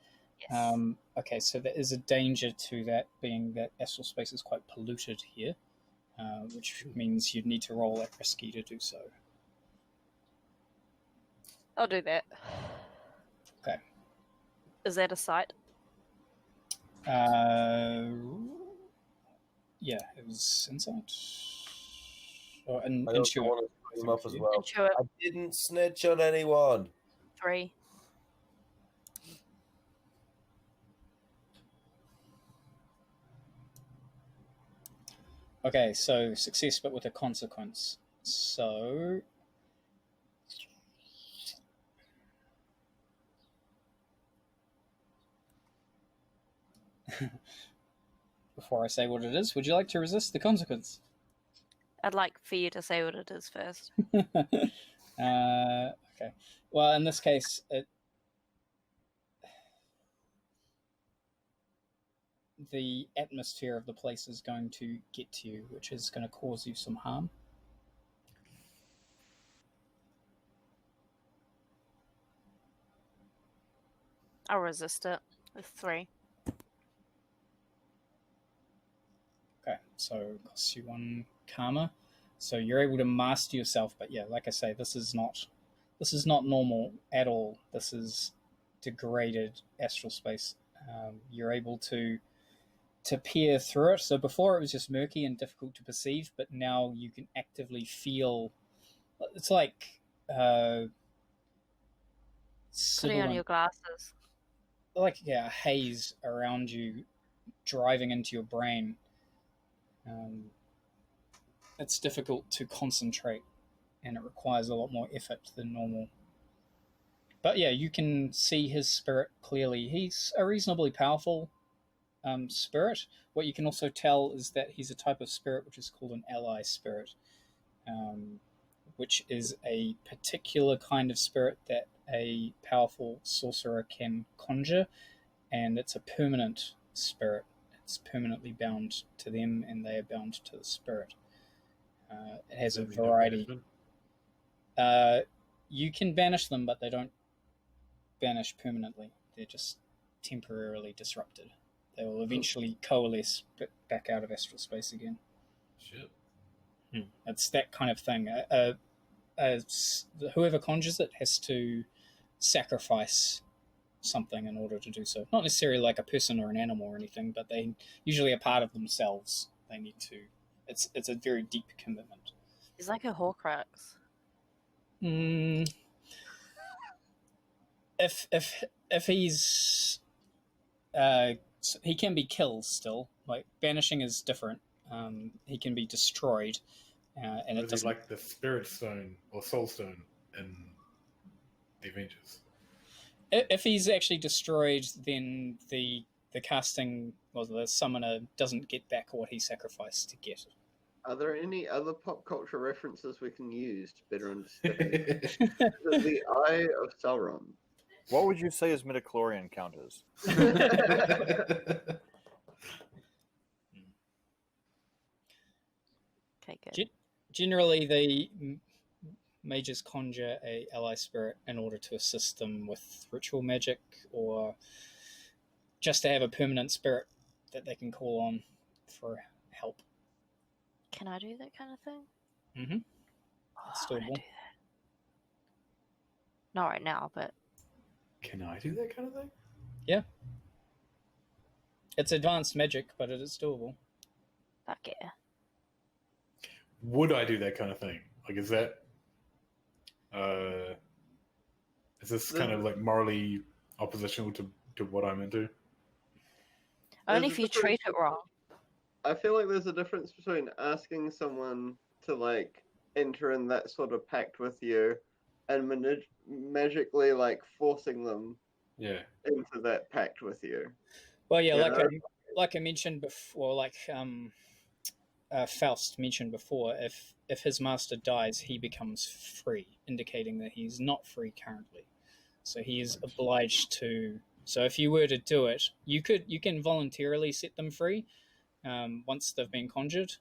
Yes. Okay, so there is a danger to that, being that astral space is quite polluted here, which means you'd need to roll at risky to do so. I'll do that. Okay. Is that a sight? Yeah, it was insight. Or I also intuit. want to bring him up as well. Intuit I didn't snitch on anyone. 3. Okay, so success but with a consequence. So before I say what it is, would you like to resist the consequence? I'd like for you to say what it is first. Okay. Well, in this case, the atmosphere of the place is going to get to you, which is going to cause you some harm. I'll resist it with 3. Okay, so it costs you 1 karma. So you're able to master yourself, but yeah, like I say, this is not normal at all. This is degraded astral space. You're able to peer through it. So before it was just murky and difficult to perceive, but now you can actively feel. It's like Putting on 7 your glasses. a haze around you, driving into your brain. It's difficult to concentrate, and it requires a lot more effort than normal. But yeah, you can see his spirit clearly. He's a reasonably powerful spirit. What you can also tell is that he's a type of spirit which is called an ally spirit, which is a particular kind of spirit that a powerful sorcerer can conjure, and it's a permanent spirit. It's permanently bound to them, and they are bound to the spirit. It has a variety. You can banish them, but they don't banish permanently. They're just temporarily disrupted. They will eventually coalesce back out of astral space again. Shit. It's that kind of thing. Whoever conjures it has to sacrifice something in order to do so. Not necessarily like a person or an animal or anything, but they usually a part of themselves. They need to. It's a very deep commitment. He's like a Horcrux. If he's he can be killed still. Like banishing is different. He can be destroyed, and it doesn't like the Spirit Stone or Soul Stone in the Avengers. If he's actually destroyed, then the casting, well, the summoner doesn't get back what he sacrificed to get. Are there any other pop culture references we can use to better understand? The Eye of Sauron. What would you say his midichlorian count is? Okay, good. Generally, the mages conjure a ally spirit in order to assist them with ritual magic, or just to have a permanent spirit that they can call on for help. Can I do that kind of thing? Mm-hmm. I want to do that. Not right now, but... Can I do that kind of thing? Yeah. It's advanced magic, but it is doable. Fuck yeah. Would I do that kind of thing? Like, is that... is this kind of like morally oppositional to what I'm into? Only if you treat it wrong. I feel like there's a difference between asking someone to like enter in that sort of pact with you and magically like forcing them into that pact with you. Well, yeah, like I mentioned before, like Faust mentioned before, if his master dies, he becomes free, indicating that he's not free currently. So he is obliged to. So if you were to do it, you can voluntarily set them free once they've been conjured.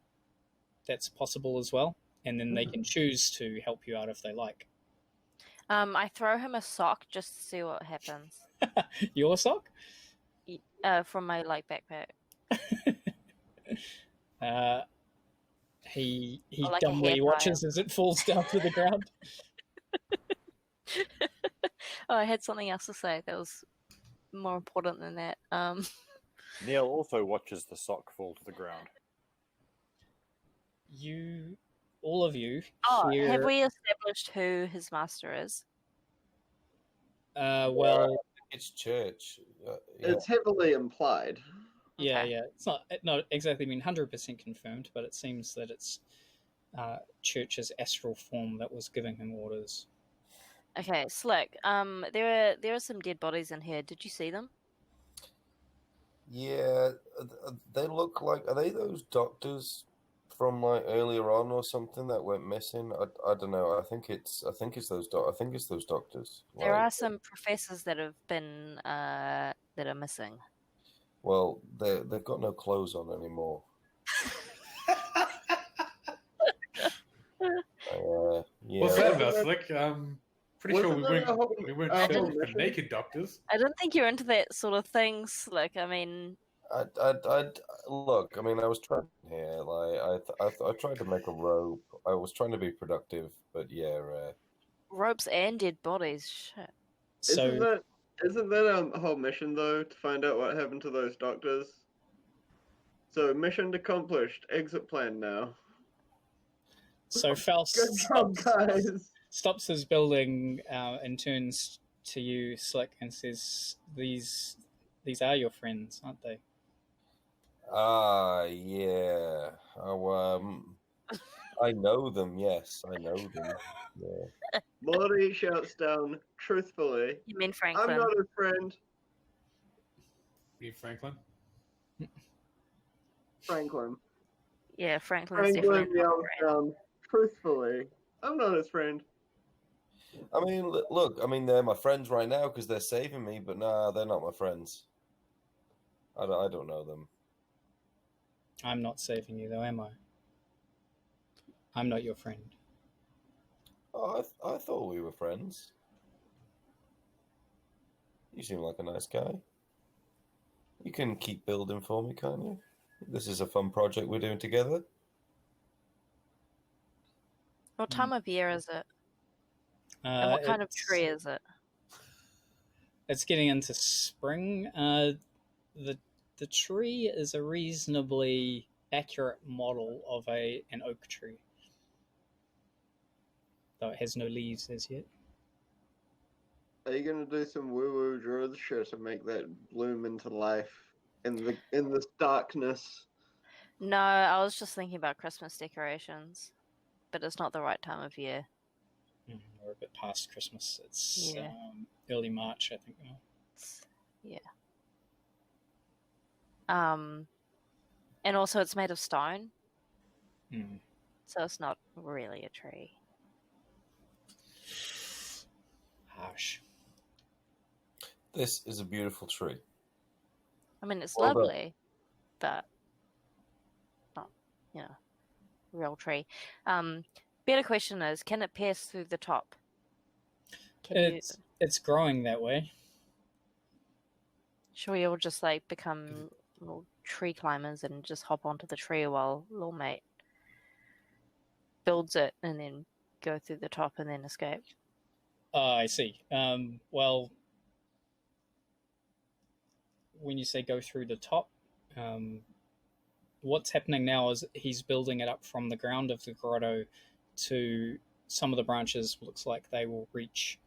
That's possible as well, and then they can choose to help you out if they like. I throw him a sock just to see what happens. Your sock? From my backpack. He like dumbly watches as it falls down to the ground. Oh, I had something else to say that was more important than that. Neil also watches the sock fall to the ground. All of you. Have we established who his master is? Well, it's church. It's heavily implied. Yeah, Okay. yeah. It's not exactly 100% confirmed, but it seems that it's Church's astral form that was giving him orders. Okay, Slick. There are some dead bodies in here. Did you see them? Yeah, they look like. Are they those doctors from like earlier on or something that went missing? I don't know. I think it's those doctors. There are some professors that have been that are missing. Well, they've got no clothes on anymore. Yeah. What's that about, Slick? Pretty sure we weren't Wasn't searching that for naked doctors. I don't think you're into that sort of thing, Slick. I mean, I look. I mean, I was trying here. Like, I tried to make a rope. I was trying to be productive, but yeah. ropes and dead bodies. Shit. So Isn't that a whole mission though, to find out what happened to those doctors? So mission accomplished. Exit plan now. Faust Good job, guys. stops his building and turns to you, Slick, and says, "These are your friends, aren't they?" Ah, yeah. Oh, I know them. Yes, I know them. Yeah. Morty shouts down truthfully, You mean I'm Franklin? not a friend. You, Franklin? Franklin. Yeah, Franklin's definitely Franklin not yells a friend. down truthfully, I'm not his friend. I mean, look. I mean, they're my friends right now because they're saving me. But nah, they're not my friends. I don't know them. I'm not saving you, though, am I? I'm not your friend. Oh, I thought we were friends. You seem like a nice guy. You can keep building for me, can't you? This is a fun project we're doing together. What time of year is it? And what kind of tree is it? It's getting into spring. The tree is a reasonably accurate model of an oak tree, though it has no leaves as yet. Are you gonna do some woo-woo druid shit to make that bloom into life in this darkness? No, I was just thinking about Christmas decorations, but it's not the right time of year. We're a bit past Christmas. It's Yeah. Early March, I think. Now. Yeah. And also it's made of stone, so it's not really a tree. Harsh. This is a beautiful tree. I mean, it's Well done. lovely, but not, real tree. Better question is, can it pierce through the top? It's growing that way. Sure, you'll just like become little tree climbers and just hop onto the tree while little mate builds it and then go through the top and then escape. I see. Well, when you say go through the top, what's happening now is he's building it up from the ground of the grotto to some of the branches. Looks like they will reach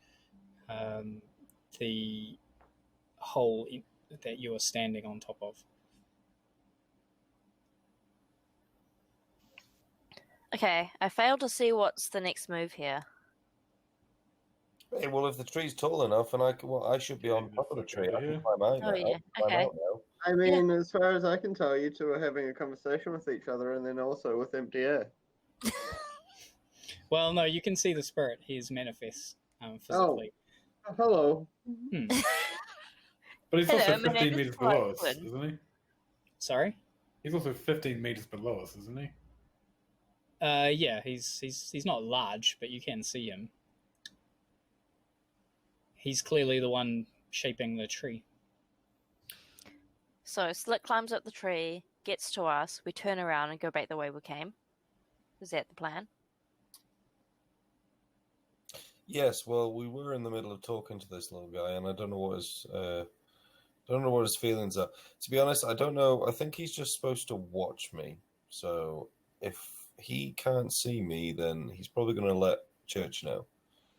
the hole that you are standing on top of. Okay, I failed to see what's the next move here. Hey, well, if the tree's tall enough, and I should be on top of the tree. I can climb out. Oh, yeah, I can climb okay. out now. I mean, as far as I can tell, you two are having a conversation with each other and then also with empty air. Well, no, you can see the spirit. He is manifest physically. Oh, hello. But he's Hello, also my name 15 is meters below us, Franklin. isn't he? Sorry? He's also 15 meters below us, isn't he? Yeah, he's not large, but you can see him. He's clearly the one shaping the tree. So Slick climbs up the tree, gets to us, we turn around and go back the way we came. Is that the plan? Yes. Well, we were in the middle of talking to this little guy, and I don't know what his feelings are. To be honest, I don't know. I think he's just supposed to watch me. So if he can't see me, then he's probably going to let Church know.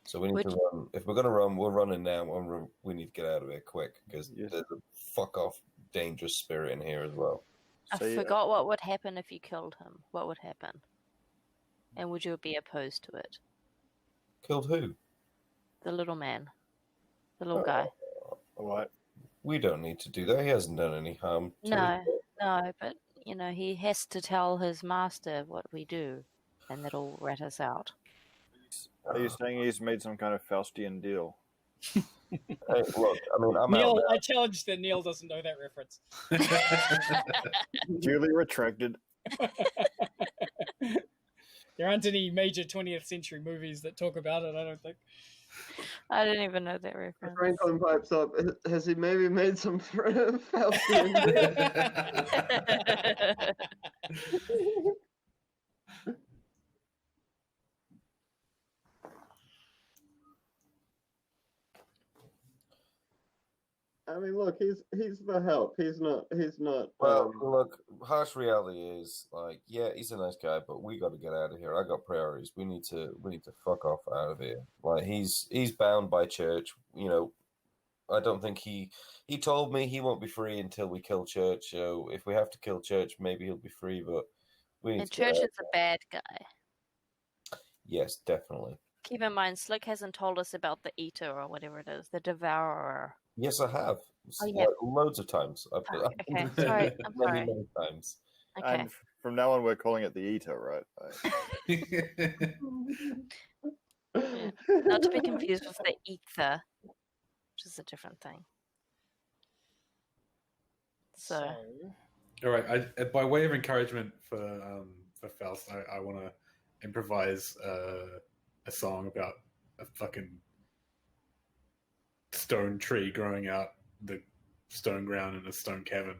So we need to run. If we're going to run, we're running now. We need to get out of here quick because there's a fuck off dangerous spirit in here as well. I forgot what would happen if you killed him. What would happen? And would you be opposed to it? Killed who? The little man. The little guy. What? We don't need to do that. He hasn't done any harm. No, but, he has to tell his master what we do, and that'll rat us out. Are you saying he's made some kind of Faustian deal? Hey, look, I mean, I'm Neil, out now. I challenge that Neil doesn't know that reference. Duly retracted. There aren't any major 20th century movies that talk about it, I don't think. I didn't even know that reference. Franklin pipes up. Has he maybe made some Faustian deal? I mean, look, he's the help. He's not. Well, look, harsh reality is like, yeah, he's a nice guy, but we got to get out of here. I got priorities. We need to fuck off out of here. Like he's bound by church. You know, I don't think he told me he won't be free until we kill church. So if we have to kill church, maybe he'll be free. But we need And to get Church out. is a bad guy. Yes, definitely. Keep in mind, Slick hasn't told us about the Eater or whatever it is, the Devourer. Yes, I have. Oh, yeah. Loads of times. Okay, sorry. I'm sorry. Many times. Okay. And from now on, we're calling it the Eater, right? Not to be confused with the Ether, which is a different thing. So All right. By way of encouragement for Faust, I want to improvise a song about a fucking stone tree growing out the stone ground in a stone cavern.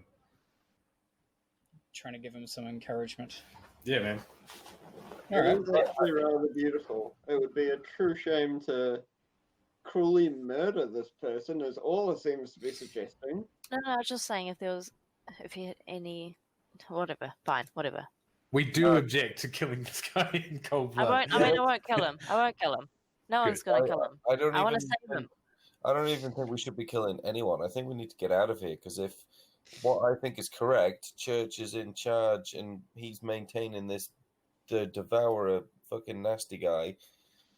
Trying to give him some encouragement. Yeah, man. All It right. is actually rather beautiful. It would be a true shame to cruelly murder this person, as Orla seems to be suggesting. no, I was just saying if he had any, whatever, fine, whatever. We do object to killing this guy in cold blood. I won't kill him. I won't kill him. No one's gonna kill him. I want to save him. I don't even think we should be killing anyone. I think we need to get out of here because if what I think is correct, Church is in charge and he's maintaining the Devourer, fucking nasty guy.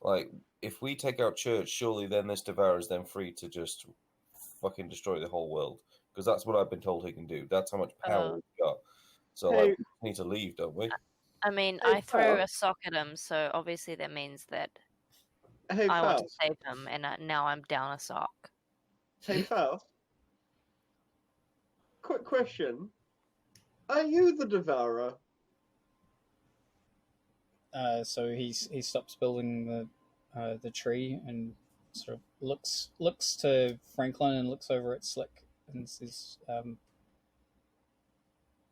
Like, if we take out Church, surely then this Devourer is then free to just fucking destroy the whole world because that's what I've been told he can do. That's how much power he's got. So Hey. like, we need to leave, don't we? I mean, Hey, I threw Faust. a sock at him, so obviously that means that Hey, I want to Faust. save him, and now I'm down a sock. Hey, Faust. Quick question. Are you the Devourer? So he stops building the tree and sort of looks to Franklin and looks over at Slick and says,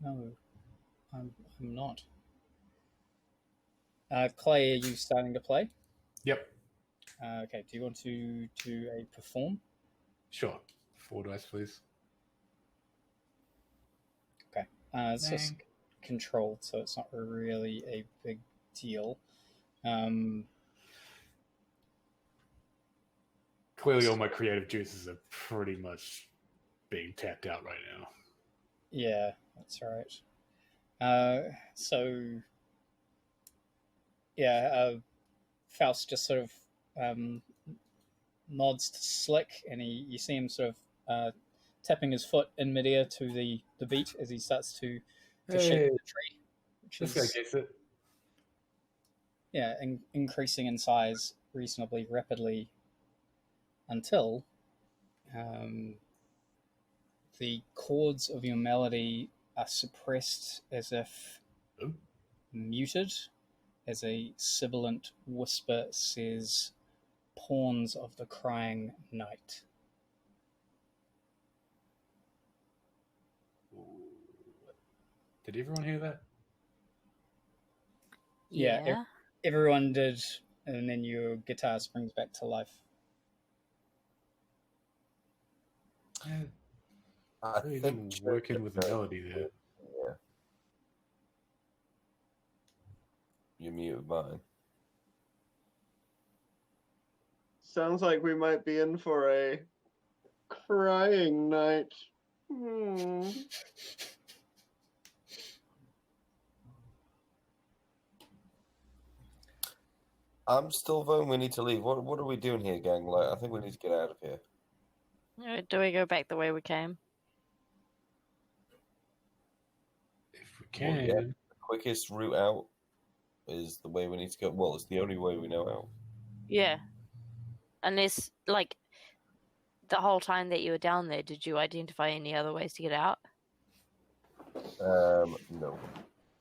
"No, I'm not." Clay, are you starting to play? Yep. Okay. Do you want to do a perform? Sure. 4 dice, please. Okay. It's just controlled, so it's not really a big deal. Clearly, all my creative juices are pretty much being tapped out right now. Yeah, that's right. Faust just sort of nods to Slick, and you see him sort of tapping his foot in midair to the beat as he starts to shake the tree, which This guy is gets it. increasing in size reasonably rapidly until the chords of your melody are suppressed as if muted, as a sibilant whisper says, "Pawns of the crying night." Did everyone hear that? Yeah. Everyone did, and then your guitar springs back to life. I Really think didn't work in with the melody there. Yeah. You muted mine. Sounds like we might be in for a crying night. I'm still voting we need to leave. What are we doing here, gang? Like, I think we need to get out of here. Do we go back the way we came? If we can. Well, yeah, the quickest route out is the way we need to go. Well, it's the only way we know out. Yeah. Unless, like, the whole time that you were down there, did you identify any other ways to get out? No.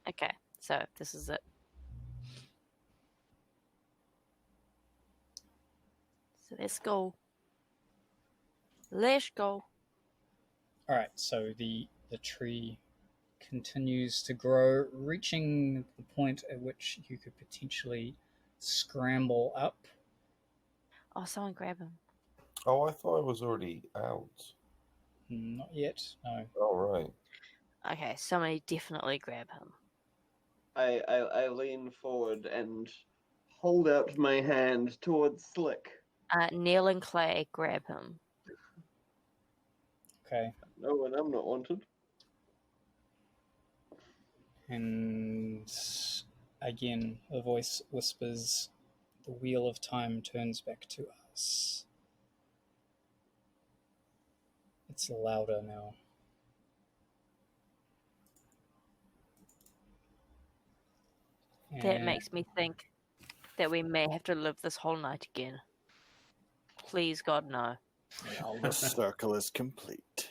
Okay, so this is it. So let's go. Let's go. All right, so the tree continues to grow, reaching the point at which you could potentially scramble up. Oh, someone grab him. Oh, I thought I was already out. Not yet. No. All right. Okay, somebody definitely grab him. I lean forward and hold out my hand towards Slick. Neil and Clay, grab him. Okay. No, when I'm not wanted. And again, a voice whispers, "The wheel of time turns back to us." It's louder now. That And makes me think that we may have to live this whole night again. Please, God, no. The circle is complete.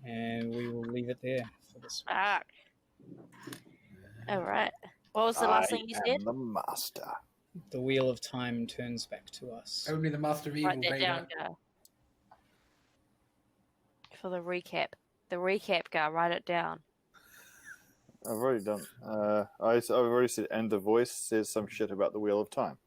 and we will leave it there for this week. All right. What was the last thing you said? The master. The wheel of time turns back to us. Only the master of evil, Write that baby. down, Gar. For the recap. The recap, Gar, write it down. I've already done. I've already said, and the voice says some shit about the wheel of time.